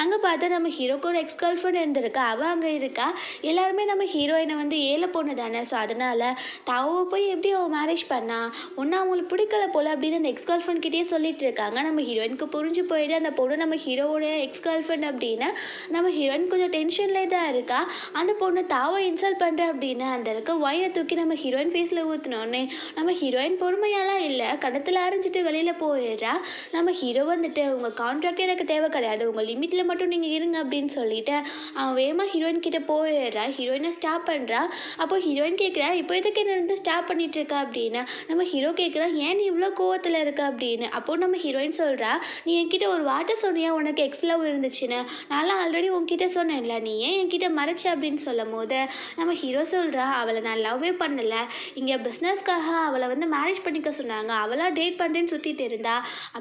அங்கே பார்த்தா நம்ம ஹீரோக்கு ஒரு எக்ஸ் கேர்ள் ஃப்ரெண்ட் இருந்திருக்கா, அவள் அங்கே இருக்கா. எல்லாருமே நம்ம ஹீரோயினை வந்து ஏழை பொண்ணு தானே, ஸோ அதனால் டாவை போய் எப்படி அவள் மேரேஜ் பண்ணா, ஒன்றா அவங்களுக்கு பிடிக்கல போல் அப்படின்னு அந்த எக்ஸ் கேர்ள் ஃப்ரெண்ட் கிட்டே சொல்லிட்டு இருக்காங்க. நம்ம ஹீரோயினுக்கு புரிஞ்சு போயிட்டு அந்த பொண்ணு நம்ம ஹீரோவோட எக்ஸ் கேர்ள் ஃப்ரெண்ட் அப்படின்னு. நம்ம ஹீரோயின் கொஞ்சம் டென்ஷன்லேயே தான் இருக்கா. அந்த பொண்ணு தாவை இன்சல்ட் பண்ணுற அப்படின்னு அந்த இருக்க ஒயினை தூக்கி நம்ம ஹீரோயின் ஃபேஸில் ஊற்றினோடனே நம்ம ஹீரோயின் பொறுமையாலாம் இல்லை, கடத்தில் அரைஞ்சிட்டு வெளியில் போயிடுறா. நம்ம ஹீரோ வந்துட்டு உங்கள் கான்ட்ராக்ட் எனக்கு எனக்கு தேவை கிடையாது, உங்கள் லிமிட்டில் மட்டும் நீங்கள் இருங்க அப்படின்னு சொல்லிட்டு அவன் வேகமாக ஹீரோயின் கிட்டே போயிடுறா. ஹீரோயினை ஸ்டாப் பண்ணுறா. அப்போ ஹீரோயின் கேட்குறா, இப்போ எதுக்கு என்ன வந்து ஸ்டாப் பண்ணிட்டு இருக்கா அப்படின்னு. நம்ம ஹீரோ கேட்குறா, ஏன் நீ இவ்வளோ கோவத்தில் இருக்க அப்படின்னு. அப்போ நம்ம ஹீரோயின் சொல்கிறா, நீ என்கிட்ட ஒரு வார்த்தை சொன்னியா உனக்கு எக்ஸ் லவ் இருந்துச்சுன்னு, நான்லாம் ஆல்ரெடி உன்கிட்ட சொன்னேன்ல, நீ ஏன் என்கிட்ட மறைச்ச அப்படின்னு சொல்லும் போது நம்ம ஹீரோ சொல்கிறா, அவளை நான் லவ்வே பண்ணலை, இங்கே பிஸ்னஸ்க்காக அவளை வந்து மேரேஜ் பண்ணிக்க சொன்னாங்க, அவளாக டேட் பண்ணுறேன்னு சுற்றிட்டு இருந்தா,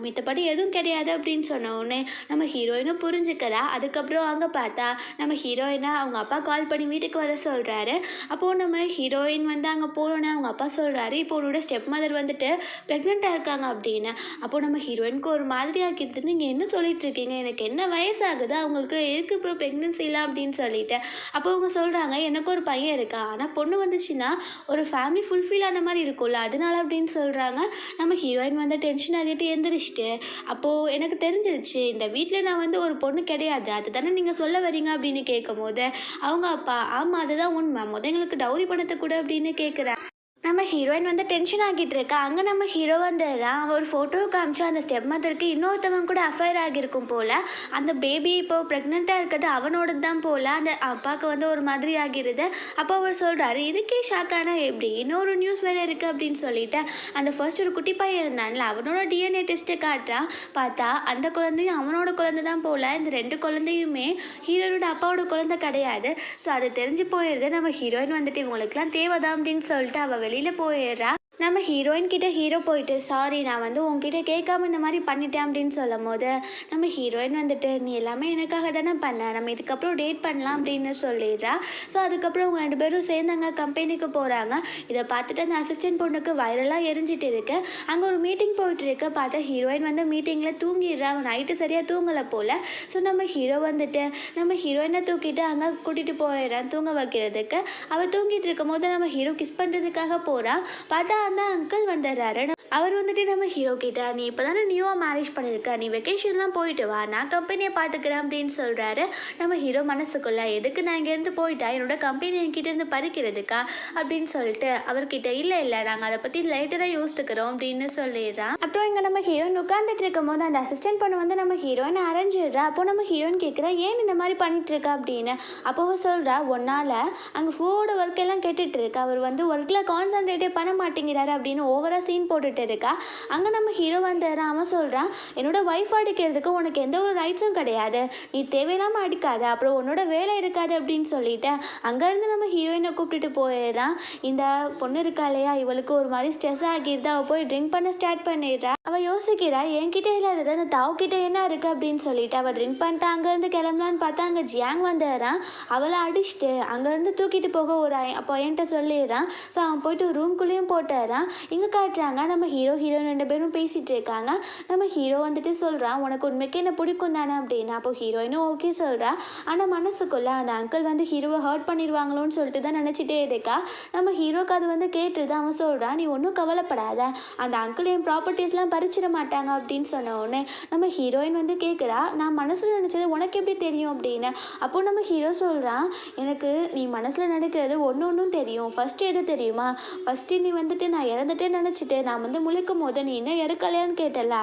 மித்தபடி எதுவும் கிடையாது அப்படின்னு சொன்ன உடனே நம்ம ஹீரோயினும் புரிஞ்சுக்கிறா. அதுக்கப்புறம் அங்கே பார்த்தா நம்ம ஹீரோயினை அவங்க அப்பா கால் பண்ணி வீட்டுக்கு வர சொல்கிறாரு. அப்போது நம்ம ஹீரோயின் வந்து அங்கே போனோன்னே அவங்க அப்பா சொல்கிறாரு, இப்போ உன்னோட ஸ்டெப் மதர் வந்துட்டு ப்ரெக்னெண்ட்டாக இருக்காங்க அப்படின்னு. அப்போது நம்ம ஹீரோயினுக்கு ஒரு மாதிரி ஆக்கிடுது, நீங்கள் என்ன சொல்லிட்டு இருக்கீங்க, எனக்கு என்ன வயசாகுது, அவங்களுக்கு எதுக்கு இப்போ ப்ரெக்னென்சிலாம் அப்படின்னு சொல்லிட்டு. அப்போ அவங்க சொல்கிறாங்க, எனக்கு ஒரு பையன் இருக்கா, ஆனால் பொண்ணு வந்துச்சுன்னா ஒரு ஃபேமிலி ஃபுல்ஃபில் ஆன மாதிரி இருக்கும்ல, அதனால அப்படின்னு சொல்கிறாங்க. நம்ம ஹீரோயின் வந்து டென்ஷன் ஆகிட்டு எந்திரிச்சிட்டு, அப்போது எனக்கு தெரிஞ்சிருச்சு இந்த வீட்டில் நான் வந்து ஒரு பொண்ணு கிடையாது, அதுதானே நீங்கள் சொல்ல வரீங்க அப்படின்னு கேட்கும்போது அவங்க அப்பா, ஆமாம் அதுதான் உண்மை, எங்களுக்கு டவுரி பணத்தை கூட அப்படின்னு கேட்குறேன். நம்ம ஹீரோயின் வந்து டென்ஷன் ஆகிட்டு இருக்கா. அங்கே நம்ம ஹீரோ வந்துடுறான். ஒரு ஃபோட்டோ காமிச்சா அந்த ஸ்டெப் மதருக்கு இன்னொருத்தவங்க கூட அஃபைர் ஆகியிருக்கும் போல். அந்த பேபி இப்போது ப்ரெக்னெண்ட்டாக இருக்கிறது அவனோடது தான் போல். அந்த அப்பாவுக்கு வந்து ஒரு மாதிரி ஆகிருது. அப்போ அவர் சொல்கிறாரு, இதுக்கே ஷாக்கானா எப்படி, இன்னொரு நியூஸ் வேறு இருக்குது அப்படின்னு சொல்லிட்டு அந்த ஃபர்ஸ்ட் ஒரு குட்டி பையன் இருந்தான்ல, அவனோட டிஎன்ஏ டெஸ்ட்டு காட்டுறான். பார்த்தா அந்த குழந்தையும் அவனோட குழந்தை தான் போல். இந்த 2 குழந்தையுமே ஹீரோனோட அப்பாவோட குழந்தை கிடையாது. ஸோ அது தெரிஞ்சு போயிடுது. நம்ம ஹீரோயின் வந்துட்டு இவங்களுக்குலாம் தேவைதான் அப்படின்னு சொல்லிட்டு அவள் வெளியில் போயிடுறா. நம்ம ஹீரோயின் கிட்ட ஹீரோ போயிட்டு, சாரி நான் வந்து உங்ககிட்ட கேட்காம இந்த மாதிரி பண்ணிட்டேன் அப்படின்னு சொல்லும் போது நம்ம ஹீரோயின் வந்துட்டு, நீ எல்லாமே எனக்காக தானே பண்ண, நம்ம இதுக்கப்புறம் டேட் பண்ணலாம் அப்படின்னு சொல்லிடுறா. ஸோ அதுக்கப்புறம் அவங்க 2 பேரும் சேர்ந்தாங்க கம்பெனிக்கு போகிறாங்க. இதை பார்த்துட்டு அந்த அசிஸ்டன்ட் பொண்ணுக்கு வைரலாக எரிஞ்சிட்டு இருக்கு. அங்கே ஒரு மீட்டிங் போயிட்டு இருக்கு. பார்த்தா ஹீரோயின் வந்து மீட்டிங்கில் தூங்கிடுறா. அவன் நைட்டு சரியாக தூங்கலை போல். ஸோ நம்ம ஹீரோ வந்துட்டு நம்ம ஹீரோயினை தூக்கிட்டு அங்கே கூட்டிகிட்டு போயிடுறான் தூங்க வைக்கிறதுக்கு. அவள் தூங்கிட்டு இருக்கும் போது நம்ம ஹீரோ கிஸ் பண்ணுறதுக்காக போகிறான். பார்த்தா அந்த அங்கிள் வந்துடுறாரு. அவர் வந்துட்டு நம்ம ஹீரோ கிட்ட, நீ இப்போ தானே நியூவாக மேரேஜ் பண்ணியிருக்க, நீ வெக்கேஷன்லாம் போயிட்டு வா, நான் கம்பெனியை பார்த்துக்கிறேன் அப்படின்னு சொல்கிறாரு. நம்ம ஹீரோ மனசுக்குள்ள, எதுக்கு நான் இங்கேருந்து போயிட்டா என்னோட கம்பெனி என்கிட்டேருந்து பறிக்கிறதுக்கா அப்படின்னு சொல்லிட்டு அவர்கிட்ட, இல்லை நாங்கள் அதை பற்றி லைட்டராக யோசித்துக்கிறோம் அப்படின்னு சொல்லிடுறான். அப்புறம் இங்கே நம்ம ஹீரோயின் உட்காந்துட்டு இருக்கும் போது அந்த அசிஸ்டன்ட் பொண்ணு வந்து நம்ம ஹீரோயின் அரைஞ்சிடுறா. அப்போ நம்ம ஹீரோயின் கேட்குறா, ஏன் இந்த மாதிரி பண்ணிட்டு இருக்கா அப்படின்னு. அப்போ சொல்கிறா, ஒன்னால் அங்கே ஃபோட ஒர்க் எல்லாம் கேட்டுட்டு இருக்கா, அவர் வந்து ஒர்க்கில் கான்சன்ட்ரேட்டே பண்ண மாட்டேங்கிறாரு அப்படின்னு ஓவராக சீன் போட்டுட்டு இருக்கா. அங்கே நம்ம ஹீரோ வந்துடுறான். அவன் சொல்கிறான், என்னோட ஒய்ஃப் அடிக்கிறதுக்கு உனக்கு எந்த ஒரு ரைட்ஸும் கிடையாது, நீ தேவையில்லாமல் அடிக்காத, அப்புறம் உன்னோட வேலை இருக்காது அப்படின்னு சொல்லிட்டு அங்கேருந்து நம்ம ஹீரோயினை கூப்பிட்டுட்டு போயிடுறான். இந்த பொண்ணு இருக்கா இல்லையா, இவளுக்கு ஒரு மாதிரி ஸ்ட்ரெஸ் ஆகிடுது. அவள் போய் ட்ரிங்க் பண்ண ஸ்டார்ட் பண்ணிடுறா. அவள் யோசிக்கிறா, என்கிட்ட இல்லாதது அந்த தாவ்கிட்ட என்ன இருக்குது அப்படின்னு சொல்லிட்டு அவள் ட்ரிங்க் பண்ணிட்டு அங்கேருந்து கிளம்பலான்னு பார்த்தா அங்கே ஜியாங் வந்துடுறான். அவளை அடிச்சுட்டு அங்கேருந்து தூக்கிட்டு போக ஒரு பையன்ட்ட சொல்லிடுறான். ஸோ அவன் போயிட்டு ரூம்குள்ளேயும் போட்டுறான். இங்கே காட்டுறாங்க நம்ம ஹீரோயின் 2 பேரும் பேசிகிட்டு இருக்காங்க. நம்ம ஹீரோ வந்துட்டு சொல்கிறான், உனக்கு உண்மைக்கு என்ன பிடிக்கும் தானே அப்படின்னு. அப்போ ஹீரோயினும் ஓகே சொல்கிறா. ஆனால் மனசுக்குள்ளே அந்த அங்கிள் வந்து ஹீரோவை ஹர்ட் பண்ணிடுவாங்களோன்னு சொல்லிட்டு தான் நினச்சிட்டே இருக்கா. நம்ம ஹீரோக்கு அது வந்து கேட்டுருது. அவன் சொல்கிறான், நீ ஒன்றும் கவலைப்படாத, அந்த அங்கிள் என் ப்ராப்பர்ட்டிஸ்லாம் பறிச்சிட மாட்டாங்க அப்படின்னு சொன்ன உடனே நம்ம ஹீரோயின் வந்து கேட்குறா, நான் மனசில் நினச்சது உனக்கு எப்படி தெரியும் அப்படின்னு. அப்போது நம்ம ஹீரோ சொல்கிறான், எனக்கு நீ மனசில் நினைக்கிறது ஒன்றும் தெரியும். ஃபஸ்ட்டு எது தெரியுமா, ஃபஸ்ட்டு நீ வந்துட்டு நான் இறந்துட்டே நினச்சிட்டு நான் வந்து முழிக்கும் போது நீ இன்னும் இறக்கலையான்னு கேட்டல,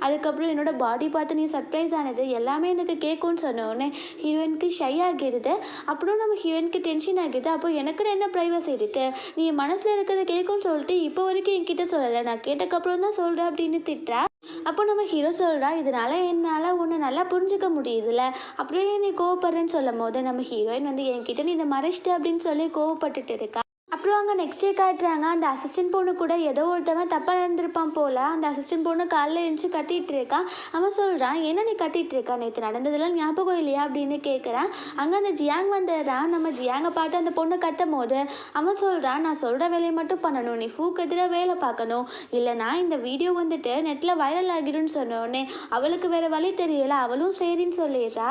அதுக்கப்புறம் என்னோட பாடி பார்த்து நீ சர்ப்ரைஸ் ஆனது எல்லாமே எனக்கு கேட்கும்னு சொன்னோடனே ஹீரோயினுக்கு ஷை ஆகிடுது. அப்புறம் நம்ம ஹீரோயினுக்கு டென்ஷன் ஆகிடுது. அப்போ எனக்கு என்ன ப்ரைவசி இருக்குது, நீ மனசில் இருக்கிறத கேட்கும்னு சொல்லிட்டு இப்போ வரைக்கும் என்கிட்ட சொல்லலை, நான் கேட்டக்கப்புறம் தான் சொல்கிறேன் அப்படின்னு திட்டுறா. அப்போ நம்ம ஹீரோ சொல்கிறா, இதனால என்னால் ஒன்று நல்லா புரிஞ்சுக்க முடியுதுல்ல, அப்படியே நீ கோவப்படுறேன்னு சொல்லும் போது நம்ம ஹீரோயின் வந்து என்கிட்ட நீ இதை மறைச்சிட்ட அப்படின்னு சொல்லி கோவப்பட்டுட்டு இருக்கா. அப்புறம் அங்கே நெக்ஸ்ட் டே காட்டுறாங்க. அந்த அசிஸ்டன்ட் பொண்ணு கூட ஏதோ ஒருத்தவன் தப்பாக நடந்திருப்பான் போல். அந்த அசிஸ்டன்ட் பொண்ணு காலைல எழுந்துச்சு கத்திட்டு இருக்கான். அவன் சொல்கிறான், என்ன நீ கத்திட்டு இருக்கா, நேற்று நடந்ததெல்லாம் ஞாபகம் இல்லையா அப்படின்னு கேட்குறான். அங்கே அந்த ஜியாங் வந்துடுறான். நம்ம ஜியாங்கை பார்த்து அந்த பொண்ணு கத்தும் போது அவன் சொல்கிறான், நான் சொல்கிற வேலையை மட்டும் பண்ணணும், நீ ஃபூக்கு எதிராக வேலை பார்க்கணும், இல்லைனா இந்த வீடியோ வந்துட்டு நெட்டில் வைரல் ஆகிடும்னு சொன்னோடனே அவளுக்கு வேறு வழி தெரியலை. அவளும் சரின்னு சொல்லிடுறா.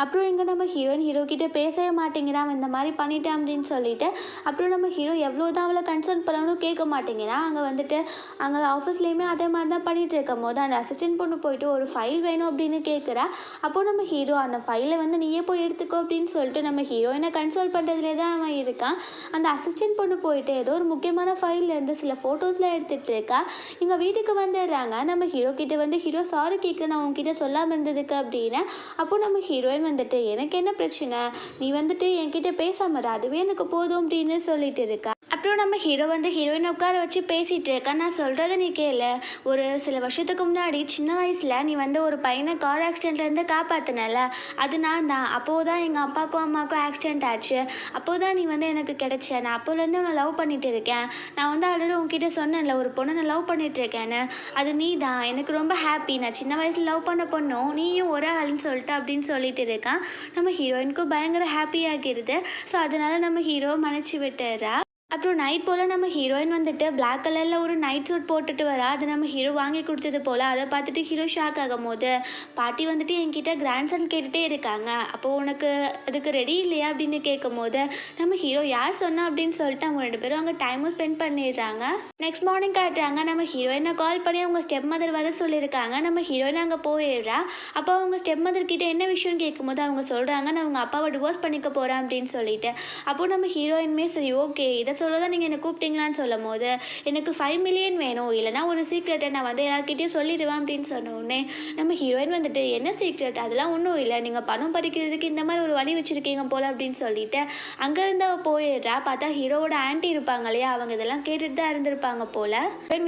அப்புறம் இங்கே நம்ம ஹீரோ கிட்ட பேசவே மாட்டேங்கிறான், அவன் இந்த மாதிரி பண்ணிட்டான் அப்படின்னு சொல்லிட்டு. அப்புறம் நம்ம ஹீரோ எவ்வளோ தான் அவளை கன்சர்ன் பண்ணணும் கேட்க மாட்டேங்கிறான். அங்கே வந்துட்டு அங்கே ஆஃபீஸ்லேயுமே அதே மாதிரி தான் பண்ணிகிட்டு இருக்கும் போது அந்த அசிஸ்டன்ட் பொண்ணு போயிட்டு ஒரு ஃபைல் வேணும் அப்படின்னு கேட்குறா. அப்போது நம்ம ஹீரோ அந்த ஃபைலை வந்து நீயே போய் எடுத்துக்கோ அப்படின்னு சொல்லிட்டு நம்ம ஹீரோயினை கன்சல்ட் பண்ணுறதுலே தான் அவன் இருக்கான். அந்த அசிஸ்டன்ட் பொண்ணு போயிட்டு ஏதோ ஒரு முக்கியமான ஃபைல்லேருந்து சில ஃபோட்டோஸ்லாம் எடுத்துகிட்டு இருக்கா. இங்கே வீட்டுக்கு வந்துடுறாங்க. நம்ம ஹீரோ கிட்ட வந்து ஹீரோ சாரி கேட்குறேன் நான் உங்ககிட்ட சொல்லாமல் இருந்ததுக்கு அப்படின்னு. அப்போது நம்ம ஹீரோயின் வந்துட்டு எனக்கு என்ன பிரச்சனை, நீ வந்துட்டு என்கிட்ட பேசாம அதுவே எனக்கு போதும் அப்படின்னு சொல்லிட்டு இருக்கா. அப்புறம் நம்ம ஹீரோ வந்து ஹீரோயினை உட்கார வச்சு பேசிகிட்டு இருக்கா. நான் சொல்கிறத நீ கேளு, ஒரு சில வருஷத்துக்கு முன்னாடி சின்ன வயசில் நீ வந்து ஒரு பையனை கார் ஆக்சிடெண்ட்லேருந்து காப்பாற்றினல, அது நான் தான். அப்போது தான் எங்கள் அப்பாவுக்கும் அம்மாவுக்கும் ஆக்சிடெண்ட் ஆச்சு. அப்போது தான் நீ வந்து எனக்கு கிடைச்ச. நான் அப்போலேருந்து உன்னை லவ் பண்ணிட்டு இருக்கேன். நான் வந்து ஆல்ரெடி உங்ககிட்ட சொன்னேன்ல ஒரு பொண்ணை நான் லவ் பண்ணிட்டு இருக்கேன்னு, அது நீ தான். எனக்கு ரொம்ப ஹாப்பி, நான் சின்ன வயசில் லவ் பண்ண பொண்ணும் நீயும் ஒரே ஆளுன்னு சொல்லிட்டு அப்படின்னு சொல்லிட்டு இருக்கான். நம்ம ஹீரோயினுக்கும் பயங்கர ஹாப்பியாகிடுது. ஸோ அதனால நம்ம ஹீரோ மன்னிச்சு விட்டுறா. அப்புறம் நைட் போல் நம்ம ஹீரோயின் வந்துட்டு பிளாக் கலரில் ஒரு நைட் சூட் போட்டுட்டு வரா. அது நம்ம ஹீரோ வாங்கி கொடுத்தது போல். அதை பார்த்துட்டு ஹீரோ ஷாக் ஆகும் போது பாட்டி வந்துட்டு என்கிட்ட கிராண்ட் சன் கேட்டுகிட்டே இருக்காங்க, அப்போது உனக்கு அதுக்கு ரெடி இல்லையா அப்படின்னு கேட்கும் போது நம்ம ஹீரோ யார் சொன்னா அப்படின்னு சொல்லிட்டு அவங்க 2 பேரும் அங்கே டைமும் ஸ்பெண்ட் பண்ணிடுறாங்க. நெக்ஸ்ட் மார்னிங் காட்டுறாங்க. நம்ம ஹீரோயினை கால் பண்ணி அவங்க ஸ்டெப் மதர் வர சொல்லியிருக்காங்க. நம்ம ஹீரோயின் அங்கே போயிடுறா. அப்போ அவங்க ஸ்டெப் மதர் கிட்டே என்ன விஷயம்னு கேட்கும்போது அவங்க சொல்கிறாங்க நான் அவங்க அப்பாவை டிவோர்ஸ் பண்ணிக்க போகிறேன் அப்படின்னு சொல்லிட்டு. அப்போது நம்ம ஹீரோயின்மே சரி ஓகே இதை சொல்லதான் நீங்கள் என்னை கூப்பிட்டீங்களான்னு சொல்லும் போது எனக்கு 5 மில்லியன் வேணும், இல்லைனா ஒரு சீக்ரெட்டை நான் வந்து எல்லாருக்கிட்டையும் சொல்லிடுவேன் அப்படின்னு சொன்ன உடனே நம்ம ஹீரோயின் வந்துட்டு என்ன சீக்ரெட், அதெல்லாம் ஒன்றும் இல்லை, நீங்கள் பணம் பறிக்கிறதுக்கு இந்த மாதிரி ஒரு வழி வச்சுருக்கீங்க போல் அப்படின்னு சொல்லிட்டு அங்கேருந்து அவள் போயிடுறா. பார்த்தா ஹீரோவோட ஆன்ட்டி இருப்பாங்க இல்லையா, அவங்க இதெல்லாம் கேட்டுட்டு தான் இருந்திருப்பாங்க போல்.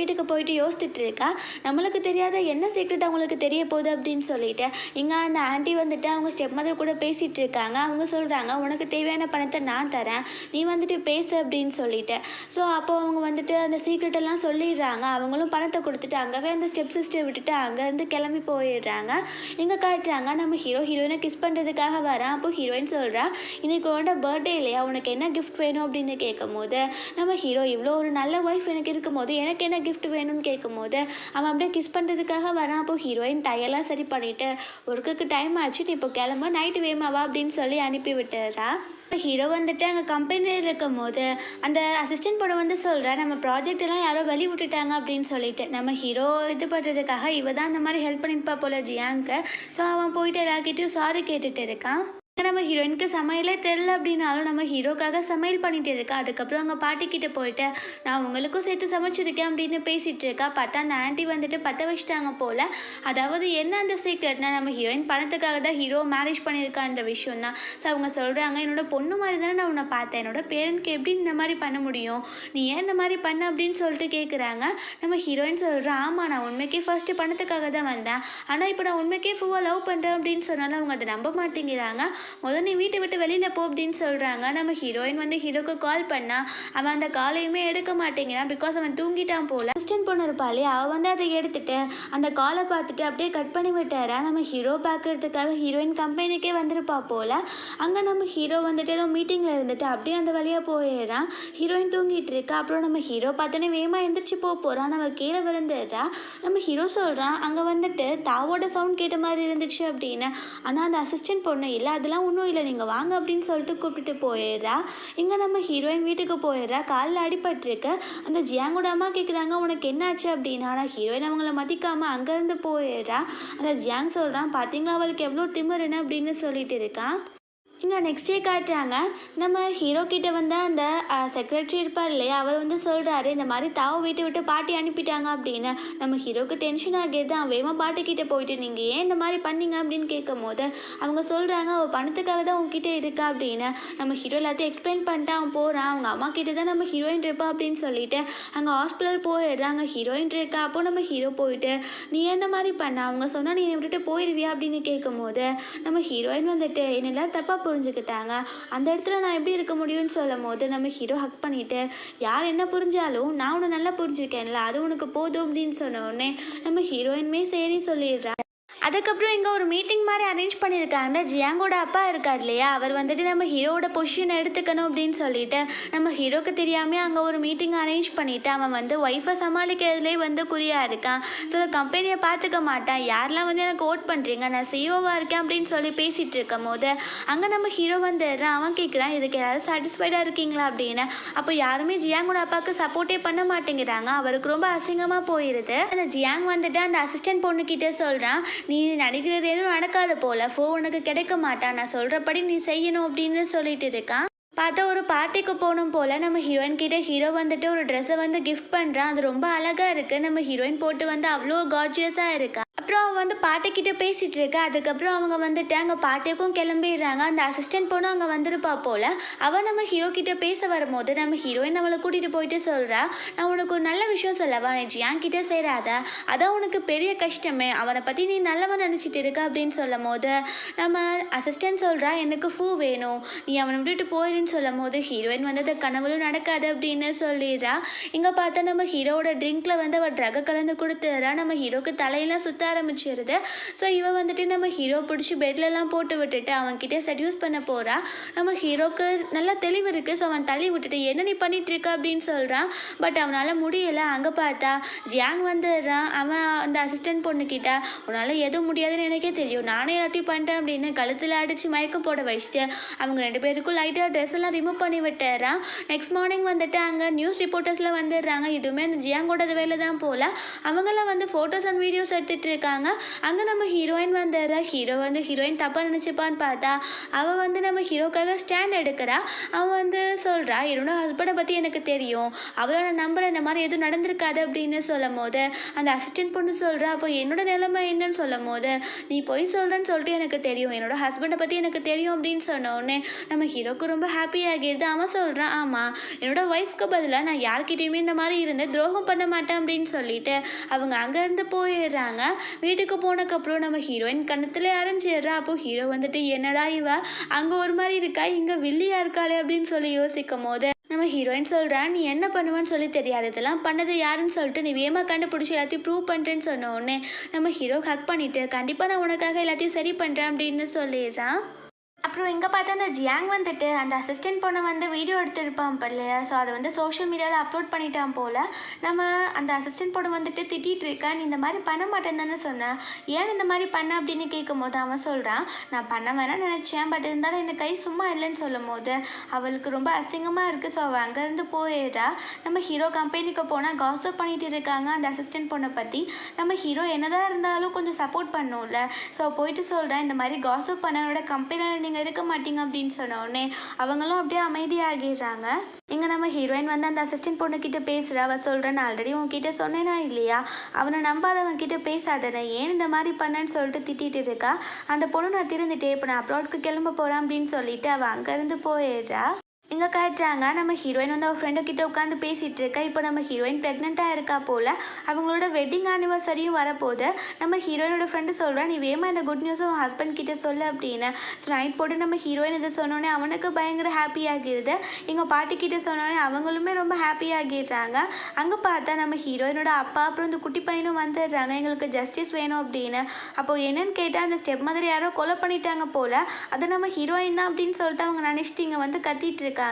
வீட்டுக்கு போயிட்டு யோசிச்சுட்டு இருக்கா, நம்மளுக்கு தெரியாத என்ன சீக்ரெட் அவங்களுக்கு தெரிய போகுது அப்படின்னு சொல்லிட்டு. இங்கே அந்த ஆன்ட்டி வந்துட்டு அவங்க ஸ்டெப் மதர் கூட பேசிகிட்டு இருக்காங்க. அவங்க சொல்கிறாங்க உனக்கு தேவையான பணத்தை நான் தரேன், நீ வந்துட்டு பேசு அப்படின்னு சொல்லிட்டு. ஸோ அப்போ அவங்க வந்துட்டு அந்த சீக்ரெட்டெல்லாம் சொல்லிடுறாங்க. அவங்களும் பணத்தை கொடுத்துட்டு அங்கேவே அந்த ஸ்டெப் சிஸ்டர் விட்டுட்டு அங்கேருந்து கிளம்பி போயிடுறாங்க. இங்கே காட்டுறாங்க நம்ம ஹீரோயினை கிஸ் பண்ணுறதுக்காக வரான். அப்போ ஹீரோயின் சொல்கிறா இன்னைக்கு உன்னோட பர்த்டே இல்லையா, உனக்கு என்ன கிஃப்ட் வேணும் அப்படின்னு கேட்கும் போது நம்ம ஹீரோ இவ்வளோ ஒரு நல்ல ஒய்ஃப் எனக்கு இருக்கும் போது எனக்கு என்ன கிஃப்ட் வேணும்னு கேட்கும் போது அவன் அப்படியே கிஸ் பண்ணுறதுக்காக வரான். அப்போ ஹீரோயின் டையெல்லாம் சரி பண்ணிவிட்டு ஒர்க்குக்கு டைம் ஆச்சு நீ இப்போ கிளம்ப நைட்டு வேமாவா அப்படின்னு சொல்லி அனுப்பி விட்டுறா. ஹீரோ வந்துட்டு அங்கே கம்பெனியில் இருக்கும் போது அந்த அசிஸ்டன்ட் பொண்ணு வந்து சொல்கிறா நம்ம ப்ராஜெக்ட் எல்லாம் யாரோ வெளி விட்டுட்டாங்க அப்படின்னு சொல்லிட்டு. நம்ம ஹீரோ இது பண்ணுறதுக்காக இவ தான் அந்த மாதிரி ஹெல்ப் பண்ணியிருப்பா போல ஜியாங்க்கு. ஸோ அவன் போயிட்டு எல்லார்கிட்டையும் சாரி கேட்டுட்டு இருக்கான். நம்ம ஹீரோயினுக்கு சமையலே தெரில அப்படின்னாலும் நம்ம ஹீரோக்காக சமையல் பண்ணிட்டு இருக்கா. அதுக்கப்புறம் அங்கே பாட்டிக்கிட்ட போயிட்டு நான் உங்களுக்கும் சேர்த்து சமைச்சிருக்கேன் அப்படின்னு பேசிகிட்டு இருக்கா. பார்த்தா அந்த ஆன்ட்டி வந்துட்டு பற்ற வச்சிட்டாங்க போல். அதாவது என்ன அந்த சீக்ரெட்னா நம்ம ஹீரோயின் பணத்துக்காக தான் ஹீரோ மேரேஜ் பண்ணியிருக்கான்ற விஷயம் தான். ஸோ அவங்க சொல்கிறாங்க என்னோட பொண்ணு மாதிரி தானே நான் உன்னை பார்த்தேன், என்னோட பேரனுக்கு எப்படி இந்த மாதிரி பண்ண முடியும், நீ ஏன் இந்த மாதிரி பண்ண அப்படின்னு சொல்லிட்டு கேட்குறாங்க. நம்ம ஹீரோயின் சொல்கிறேன் ஆமாம் நான் உண்மைக்கே ஃபர்ஸ்ட்டு பணத்துக்காக தான் வந்தேன், ஆனால் இப்போ நான் உண்மைக்கே ஃபுல்லாக லவ் பண்ணுறேன் அப்படின்னு சொன்னாலும் அவங்க அதை நம்ப மாட்டேங்கிறாங்க. முதல் நீ வீட்டை விட்டு வெளியில் போ அப்படின்னு சொல்கிறாங்க. நம்ம ஹீரோயின் வந்து ஹீரோக்கு கால் பண்ணால் அவன் அந்த காலையுமே எடுக்க மாட்டேங்கிறான். பிகாஸ் அவன் தூங்கிட்டான் போல். அசிஸ்டன்ட் பொண்ணு இருப்பாளே அவள் வந்து அதை எடுத்துட்டு அந்த காலை பார்த்துட்டு அப்படியே கட் பண்ணி விட்டாரா. நம்ம ஹீரோ பார்க்கறதுக்காக ஹீரோயின் கம்பெனிக்கே வந்திருப்பா போல். அங்கே நம்ம ஹீரோ வந்துட்டு ஏதோ மீட்டிங்கில் இருந்துட்டு அப்படியே அந்த வழியாக போயிடுறான். ஹீரோயின் தூங்கிட்டு இருக்கா. அப்புறம் நம்ம ஹீரோ பார்த்தோன்னே வேகமாக எந்திரிச்சு போகிறான். நம்ம கீழே விழுந்துடுறா. நம்ம ஹீரோ சொல்கிறான் அங்கே வந்துட்டு தாவோட சவுண்ட் கேட்ட மாதிரி இருந்துச்சு அப்படின்னு. ஆனால் அந்த அசிஸ்டன்ட் பொண்ணு இல்லை அதெல்லாம் ஒன்றும் இல்லை நீங்கள் வாங்க அப்படின்னு சொல்லிட்டு கூப்பிட்டுட்டு போயிடுறா. இங்கே நம்ம ஹீரோயின் வீட்டுக்கு போயிடுறா. காலில் அடிபட்டிருக்கு. அந்த ஜியாங்கோட அம்மா கேட்குறாங்க உனக்கு என்னாச்சு அப்படின்னு. ஆனால் ஹீரோயின் அவங்கள மதிக்காமல் அங்கேருந்து போயிடுறா. அந்த ஜியாங் சொல்கிறான் பார்த்தீங்களா அவளுக்கு எவ்வளோ திமிருன்னு அப்படின்னு சொல்லிட்டு இருக்கான். இங்கே நெக்ஸ்ட் டே காட்டுறாங்க. நம்ம ஹீரோ கிட்ட வந்து அந்த செக்ரட்டரி இருப்பார் இல்லையா, அவர் வந்து சொல்கிறாரு இந்த மாதிரி தாவை வீட்டை விட்டு பாட்டி அனுப்பிட்டாங்க அப்படின்னு. நம்ம ஹீரோக்கு டென்ஷன் ஆகிடுது. அவன் வேகமாக பாட்டிக்கிட்ட போயிட்டு நீங்கள் ஏன் இந்த மாதிரி பண்ணீங்க அப்படின்னு கேட்கும் போது அவங்க சொல்கிறாங்க அவள் பணத்துக்காக தான் உங்ககிட்ட இருக்கா அப்படின்னு. நம்ம ஹீரோ எல்லாத்தையும் எக்ஸ்பிளைன் பண்ணிட்டு அவன் போகிறான். அவங்க அம்மா கிட்ட தான் நம்ம ஹீரோயின் இருப்பா அப்படின்னு சொல்லிட்டு அங்கே ஹாஸ்பிட்டல் போயிடுறாங்க. ஹீரோயின் இருக்கா. அப்போது நம்ம ஹீரோ போயிட்டு நீ எந்த மாதிரி பண்ண, அவங்க சொன்னால் நீ விட்டுட்டு போயிடுவியா அப்படின்னு கேட்கும் போது நம்ம ஹீரோயின் வந்துட்டு என்னெல்லாம் தப்பாக புரிஞ்சுக்கிட்டாங்க, அந்த இடத்துல நான் எப்படி இருக்க முடியும்னு சொல்லும் போது நம்ம ஹீரோ ஹக் பண்ணிட்டு யார் என்ன புரிஞ்சாலும் நான் உன்னை நல்லா புரிஞ்சுருக்கேன்ல அது உனக்கு போதும் அப்படின்னு சொன்ன உடனே நம்ம ஹீரோயின்மே சரி சொல்லிடுறா. அதுக்கப்புறம் இங்கே ஒரு மீட்டிங் மாதிரி அரேஞ்ச் பண்ணியிருக்காங்க. ஜியாங்கோட அப்பா இருக்கார் இல்லையா, அவர் வந்துட்டு நம்ம ஹீரோவோட பொசிஷன் எடுத்துக்கணும் அப்படின்னு சொல்லிட்டு நம்ம ஹீரோக்கு தெரியாமல் அங்கே ஒரு மீட்டிங் அரேஞ்ச் பண்ணிவிட்டு அவன் வந்து ஒய்ஃபை சமாளிக்கிறதுலே வந்து குறியாக இருக்கான். ஸோ கம்பெனியை பார்த்துக்க மாட்டான், யாரெல்லாம் வந்து எனக்கு ஓட் பண்ணுறீங்க, நான் சிஇஓவாக இருக்கேன் அப்படின்னு சொல்லி பேசிகிட்டு இருக்கும் போது அங்கே நம்ம ஹீரோ வந்துடுறான். அவன் கேட்குறான், இதுக்கு யாராவது சாட்டிஸ்ஃபைடாக இருக்கீங்களா அப்படின்னு. அப்போ யாருமே ஜியாங்கோட அப்பாவுக்கு சப்போர்ட்டே பண்ண மாட்டேங்கிறாங்க. அவருக்கு ரொம்ப அசிங்கமாக போயிடுது. அந்த ஜியாங் வந்துட்டு அந்த அசிஸ்டன்ட் பொண்ணுக்கிட்டே சொல்கிறான், நீ நடிக்கிறது எதுவும் நடக்காத போல, உனக்கு கிடைக்க மாட்டான், நான் சொல்கிறபடி நீ செய்யணும் அப்படின்னு சொல்லிட்டு இருக்கான். பார்த்தா ஒரு பார்ட்டிக்கு போகணும் போல் நம்ம ஹீரோயின் கிட்டே ஹீரோ வந்துட்டு ஒரு ட்ரெஸ்ஸை வந்து கிஃப்ட் பண்ணுறான். அது ரொம்ப அழகாக இருக்குது. நம்ம ஹீரோயின் போட்டு வந்து அவ்வளோ கார்ஜியஸாக இருக்கா. அப்புறம் அவன் வந்து பாட்டிக்கிட்ட பேசிகிட்டு இருக்கா. அதுக்கப்புறம் அவங்க வந்துட்டு அங்கே பாட்டிக்கும் கிளம்பிடுறாங்க. அந்த அசிஸ்டன்ட் பொண்ணு அங்கே வந்திருப்பா போல். அவன் நம்ம ஹீரோ கிட்ட பேச வரும்போது நம்ம ஹீரோயின் அவளை கூட்டிகிட்டு போயிட்டு சொல்கிறா, நான் உனக்கு ஒரு நல்ல விஷயம் சொல்லவா, நீ ஜியாங் கிட்டே சேராத, அதான் உனக்கு பெரிய கஷ்டமே, அவனை பற்றி நீ நல்லவன் நினச்சிட்டு இருக்க அப்படின்னு சொல்லும் போது நம்ம அசிஸ்டன்ட் சொல்கிறா, எனக்கு வேணும், நீ அவனை விட்டுட்டு போயிடுன்னு சொல்லும் போது ஹீரோயின் வந்து அது கனவுலும் நடக்காது அப்படின்னு சொல்லிடுறா. இங்கே பார்த்தா நம்ம ஹீரோவோட ட்ரிங்க்ல வந்து அவள் ட்ரகை கலந்து கொடுத்துறா. நம்ம ஹீரோக்கு தலையெல்லாம் சுத்த ஆரம்பிச்சிருது. ஸோ இவன் வந்துட்டு நம்ம ஹீரோ பிடிச்சி பெட்லலாம் போட்டு விட்டுட்டு அவன்கிட்ட செட்யூஸ் பண்ண போகிறா. நம்ம ஹீரோக்கு நல்லா தெளிவு இருக்குது. ஸோ அவன் தள்ளி விட்டுட்டு என்ன நீ பண்ணிட்டு இருக்க அப்படின்னு சொல்கிறான். பட் அவனால் முடியலை. அங்கே பார்த்தா ஜியாங் வந்துடுறான். அவன் அந்த அசிஸ்டன்ட் பொண்ணுக்கிட்ட, உன்னால் எதுவும் முடியாதுன்னு எனக்கே தெரியும், நானே எல்லாத்தையும் பண்ணுறேன் அப்படின்னு கழுத்தில் அடித்து மயக்கம் போட வச்சுட்டு அவங்க 2 பேருக்கும் லைட்டாக ட்ரெஸ் எல்லாம் ரிமூவ் பண்ணி விட்டுறான். நெக்ஸ்ட் மார்னிங் வந்துட்டு அங்கே நியூஸ் ரிப்போர்ட்டர்ஸில் வந்துடுறாங்க. இதுவுமே அந்த ஜியாங்கோட வேலை தான் போல். அவங்களாம் வந்து ஃபோட்டோஸ் அண்ட் வீடியோஸ் எடுத்துகிட்டு இருக்காங்க. அங்கே நம்ம ஹீரோயின் வந்துடுறா. ஹீரோ வந்து ஹீரோயின் தப்பாக நினச்சிப்பான்னு பார்த்தா அவள் வந்து நம்ம ஹீரோக்காக ஸ்டாண்ட் எடுக்கிறா. அவன் வந்து சொல்கிறா, என்னோட ஹஸ்பண்டை பற்றி எனக்கு தெரியும், அவளை நான் நம்புகிறேன், இந்த மாதிரி எதுவும் நடந்திருக்காது அப்படின்னு சொல்லும் போது அந்த அசிஸ்டன்ட் பொண்ணு சொல்கிறா, அப்போ என்னோட நிலைமை என்னன்னு சொல்லும் போது, நீ பொய் சொல்கிறேன்னு சொல்லிட்டு எனக்கு தெரியும், என்னோட ஹஸ்பண்டை பற்றி எனக்கு தெரியும் அப்படின்னு சொன்னோடனே நம்ம ஹீரோக்கு ரொம்ப ஹாப்பி ஆகிடுது. அவன் சொல்கிறான், ஆமாம், என்னோட ஒய்ஃப்க்கு பதிலாக நான் யார்கிட்டையுமே இந்த மாதிரி இருந்து துரோகம் பண்ண மாட்டேன் அப்படின்னு சொல்லிட்டு அவங்க அங்கேருந்து போயிடுறாங்க. வீட்டுக்கு போனதுக்கப்புறம் நம்ம ஹீரோயின் கணத்துல அரைஞ்சிடுறா. அப்போ ஹீரோ வந்துட்டு, என்னடா இவ அங்கே ஒரு மாதிரி இருக்கா, இங்கே வில்லியா இருக்காளே அப்படின்னு சொல்லி யோசிக்கும் போது நம்ம ஹீரோயின் சொல்கிறா, நீ என்ன பண்ணுவான்னு சொல்லி தெரியாது, இதெல்லாம் பண்ணது யாருன்னு சொல்லிட்டு நீ வேகமா கண்டுபிடிச்சி எல்லாத்தையும் ப்ரூவ் பண்ணுறேன்னு சொன்ன உடனே நம்ம ஹீரோ ஹக் பண்ணிட்டு, கண்டிப்பாக நான் உனக்காக எல்லாத்தையும் சரி பண்ணுறேன் அப்படின்னு சொல்லிடுறான். அப்புறம் இங்கே பார்த்தா அந்த ஜியாங் வந்துட்டு அந்த அசிஸ்டன்ட் பொண்ணை வந்து வீடியோ எடுத்துருப்பான் இல்லையா, ஸோ அதை வந்து சோஷியல் மீடியாவில் அப்லோட் பண்ணிட்டான் போல். நம்ம அந்த அசிஸ்டன்ட் பொண்ணை வந்துட்டு திட்டிகிட்டு இருக்கேன், நீ இந்த மாதிரி பண்ண மாட்டேன்னு தானே சொன்னேன், ஏன் இந்த மாதிரி பண்ண அப்படின்னு கேட்கும் போது அவன் சொல்கிறான், நான் பண்ண வேணாம் நினச்சேன், பட் இருந்தாலும் எனக்கு கை சும்மா இல்லைன்னு சொல்லும் போது அவளுக்கு ரொம்ப அசிங்கமாக இருக்குது. ஸோ அவள் அங்கேருந்து போயிடுறா. நம்ம ஹீரோ கம்பெனிக்கு போனால் காசப் பண்ணிட்டு இருக்காங்க அந்த அசிஸ்டன்ட் பொண்ணை பற்றி. நம்ம ஹீரோ என்னதான் இருந்தாலும் கொஞ்சம் சப்போர்ட் பண்ணும்ல, ஸோ போயிட்டு சொல்கிறேன், இந்த மாதிரி காசப் பண்ணவனோட கம்பெனியில் இருக்க மாட்டீங்க அப்படின்னு சொன்ன உடனே அவங்களும் அப்படியே அமைதியாகிடுறாங்க. இங்கே நம்ம ஹீரோயின் வந்து அந்த அசிஸ்டன்ட் பொண்ணுக்கிட்ட பேசுகிறா. அவள் சொல்கிறேன், நான் ஆல்ரெடி உங்ககிட்ட சொன்னேனா இல்லையா, அவனை நம்பாதவன்கிட்ட பேசாதன, ஏன் இந்த மாதிரி பண்ணேன்னு சொல்லிட்டு திட்டிகிட்டு இருக்கா. அந்த பொண்ணு நான் திருந்துட்டே இப்போ நான் அப்ராட்க்கு கிளம்ப போகிறேன் அப்படின்னு சொல்லிட்டு அவள் அங்கேருந்து போயிடுறா. இங்கே காட்டுறாங்க நம்ம ஹீரோயின் வந்து அவள் ஃப்ரெண்டுக்கிட்ட உட்காந்து பேசிகிட்டு இருக்கா. இப்போ நம்ம ஹீரோயின் ப்ரெக்னெண்ட்டாக இருக்கா போல். அவங்களோட வெட்டிங் ஆனிவர்சரியும் வரப்போகுது. நம்ம ஹீரோயினோட ஃப்ரெண்டு சொல்கிறா, நீ வேமா இந்த குட் நியூஸும் அவன் ஹஸ்பண்ட் கிட்டே சொல்லு அப்படின்னு. ஸோ நைட் போட்டு நம்ம ஹீரோயின் இதை சொன்னோன்னே அவனுக்கு பயங்கர ஹாப்பி ஆகிடுது. எங்கள் பாட்டிக்கிட்ட சொன்னோன்னே அவங்களுமே ரொம்ப ஹாப்பி ஆகிடுறாங்க. அங்கே பார்த்தா நம்ம ஹீரோயினோட அப்பா அப்புறம் இந்த குட்டி பையனும் வந்துடுறாங்க, எங்களுக்கு ஜஸ்டிஸ் வேணும் அப்படின்னு. அப்போது என்னன்னு கேட்டால் அந்த ஸ்டெப் மாதிரி யாரோ கொலை பண்ணிட்டாங்க போல், அதை நம்ம ஹீரோயின் தான் அப்படின்னு சொல்லிட்டு அவங்க நினச்சிட்டு இங்கே வந்து கத்திட்டு இருக்காங்க.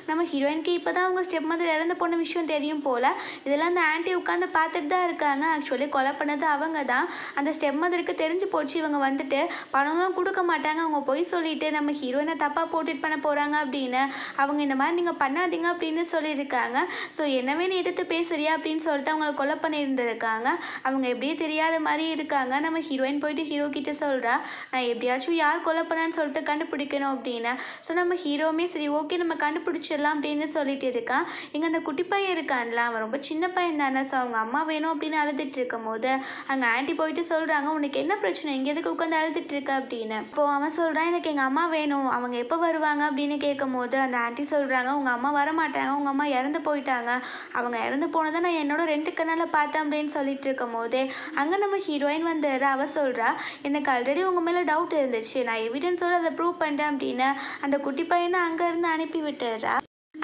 நம்ம ஹீரோயினுக்கு இப்போ தான் அவங்க ஸ்டெப் மதர் இறந்து போன விஷயம் தெரியும் போல். இதெல்லாம் அந்த ஆன்ட்டி உட்காந்து பார்த்துட்டு தான் இருக்காங்க. ஆக்சுவலி கொலை பண்ணது அவங்க தான். அந்த ஸ்டெப் மதருக்கு தெரிஞ்சு போச்சு, இவங்க வந்துட்டு பணம்லாம் கொடுக்க மாட்டாங்க, அவங்க போய் சொல்லிட்டு நம்ம ஹீரோயினை தப்பாக போர்ட்ரேட் பண்ண போகிறாங்க அப்படின்னு. அவங்க இந்த மாதிரி நீங்கள் பண்ணாதீங்க அப்படின்னு சொல்லியிருக்காங்க. ஸோ என்னவே நீ எதிர்த்து பேசுறியா அப்படின்னு சொல்லிட்டு அவங்கள கொலை பண்ணியிருந்திருக்காங்க. அவங்க எப்படியே தெரியாத மாதிரி இருக்காங்க. நம்ம ஹீரோயின் போயிட்டு ஹீரோ கிட்ட சொல்கிறா, நான் எப்படியாச்சும் யார் கொலை பண்ணான்னு சொல்லிட்டு கண்டுபிடிக்கணும் அப்படின்னு. ஸோ நம்ம ஹீரோவுமே சரி ஓகே நம்ம கண்டுபிடிச்சிடலாம் அப்படின்னு சொல்லிட்டு இருக்கான். இங்கே அந்த குட்டி பையன் இருக்கான்ல, அவன் ரொம்ப சின்ன பையன் தானே. ஸோ அவங்க அம்மா வேணும் அப்படின்னு அழுதுட்டு இருக்கும் போது அங்கே ஆன்ட்டி போயிட்டு சொல்கிறாங்க, உனக்கு என்ன பிரச்சனை, இங்கே எதுக்கு உட்காந்து அழுதுட்டு இருக்க அப்படின்னு. இப்போது அவன் சொல்கிறான், எனக்கு எங்கள் அம்மா வேணும், அவங்க எப்போ வருவாங்க அப்படின்னு கேட்கும் போது அந்த ஆன்ட்டி சொல்கிறாங்க, உங்கள் அம்மா வரமாட்டாங்க, உங்கள் அம்மா இறந்து போயிட்டாங்க, அவங்க இறந்து போனதை நான் என்னோட 2 கண்ணால் பார்த்தேன் அப்படின்னு சொல்லிட்டு இருக்கும் போதே அங்கே நம்ம ஹீரோயின் வந்து அவள் சொல்கிறா, எனக்கு ஆல்ரெடி உங்கள் மேலே டவுட் இருந்துச்சு, நான் எவிடன்ஸோடு அதை ப்ரூவ் பண்ணுறேன் அப்படின்னு அந்த குட்டி பையனை அங்கேருந்து அனுப்பி விட்டுறா.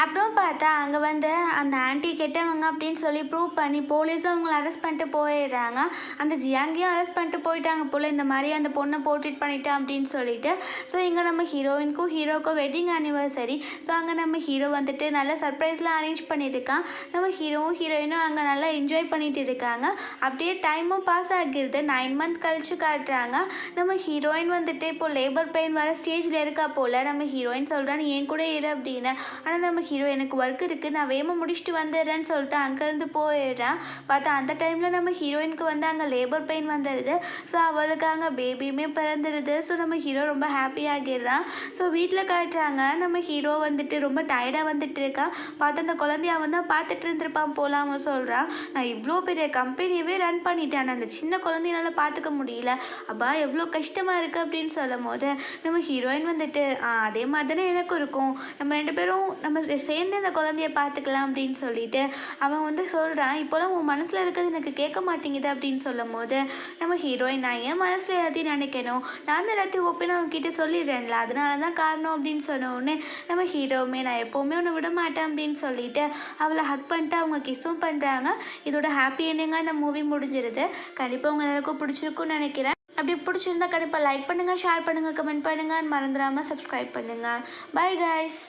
அப்புறம் பார்த்தா அங்கே வந்து அந்த ஆன்ட்டி கெட்டவங்க அப்படின்னு சொல்லி ப்ரூவ் பண்ணி போலீஸும் அவங்கள அரெஸ்ட் பண்ணிட்டு போயிடுறாங்க. அந்த ஜியாங்கியும் அரெஸ்ட் பண்ணிட்டு போயிட்டாங்க போல், இந்த மாதிரி அந்த பொண்ணை போர்ட்ரேட் பண்ணிட்டேன் அப்படின்னு சொல்லிட்டு. ஸோ இங்கே நம்ம ஹீரோயினுக்கும் ஹீரோக்கும் வெட்டிங் ஆனிவர்சரி. ஸோ அங்கே நம்ம ஹீரோ வந்துட்டு நல்ல சர்ப்ரைஸ்லாம் அரேஞ்ச் பண்ணியிருக்கான். நம்ம ஹீரோவும் ஹீரோயினும் அங்கே நல்லா என்ஜாய் பண்ணிட்டு இருக்காங்க. அப்படியே டைமும் பாஸ் ஆகிடுது. 9 மந்த் கழிச்சு காட்டுறாங்க. நம்ம ஹீரோயின் வந்துட்டு இப்போ லேபர் பெயின் வர ஸ்டேஜில் இருக்கா போல். நம்ம ஹீரோயின் சொல்கிறான், நீ என் கூட இரு அப்படின்னு. ஆனால் நம்ம ஹீரோ, எனக்கு ஒர்க் இருக்குது, நான் வேகமாக முடிச்சுட்டு வந்துடுறேன்னு சொல்லிட்டு அங்கேருந்து போயிடுறான். பார்த்தா அந்த டைமில் நம்ம ஹீரோயினுக்கு வந்து அங்கே லேபர் பெயின் வந்துடுது. ஸோ அவளுக்கு அங்கே பேபியுமே பிறந்துடுது. ஸோ நம்ம ஹீரோ ரொம்ப ஹாப்பியாகிடுறான். ஸோ வீட்டில் காட்டுறாங்க, நம்ம ஹீரோ வந்துட்டு ரொம்ப டயர்டாக வந்துட்டு இருக்கான். பார்த்து அந்த குழந்தைய அவன் தான் பார்த்துட்டு இருந்திருப்பான் போல. அவன் சொல்கிறான், நான் இவ்வளோ பெரிய கம்பெனியவே ரன் பண்ணிட்டேன், அந்த சின்ன குழந்தையால பார்த்துக்க முடியல, அப்பா எவ்வளோ கஷ்டமாக இருக்குது அப்படின்னு சொல்லும் போது நம்ம ஹீரோயின் வந்துட்டு அதே மாதிரி தானே எனக்கும் இருக்கும், நம்ம 2 பேரும் நம்ம சேர்ந்து அந்த குழந்தைய பார்த்துக்கலாம் அப்படின்னு சொல்லிட்டு அவன் வந்து சொல்கிறான். இப்போலாம் உன் மனசில் இருக்கிறது எனக்கு கேட்க மாட்டேங்குது அப்படின்னு சொல்லும் போது நம்ம ஹீரோயின், நான் ஏன் மனசில் எல்லாத்தையும் நினைக்கணும், நான் தான் எல்லாத்தையும் ஒப்பினா அவங்ககிட்ட சொல்லிடுறேன்ல, அதனால தான் காரணம் அப்படின்னு சொன்னோடனே நம்ம ஹீரோவுமே, நான் எப்போவுமே ஒன்று விட மாட்டேன் அப்படின்னு சொல்லிட்டு அவளை ஹக் பண்ணிட்டு அவங்க கிஸ்ஸும் பண்ணுறாங்க. இதோட ஹாப்பி எண்டிங்காக இந்த மூவி முடிஞ்சிருது. கண்டிப்பாக உங்கள் எல்லாருக்கும் பிடிச்சிருக்குன்னு நினைக்கிறேன். அப்படி பிடிச்சிருந்தா கண்டிப்பாக லைக் பண்ணுங்கள், ஷேர் பண்ணுங்கள், கமெண்ட் பண்ணுங்கள், மறந்துடாமல் சப்ஸ்கிரைப் பண்ணுங்கள். Bye guys.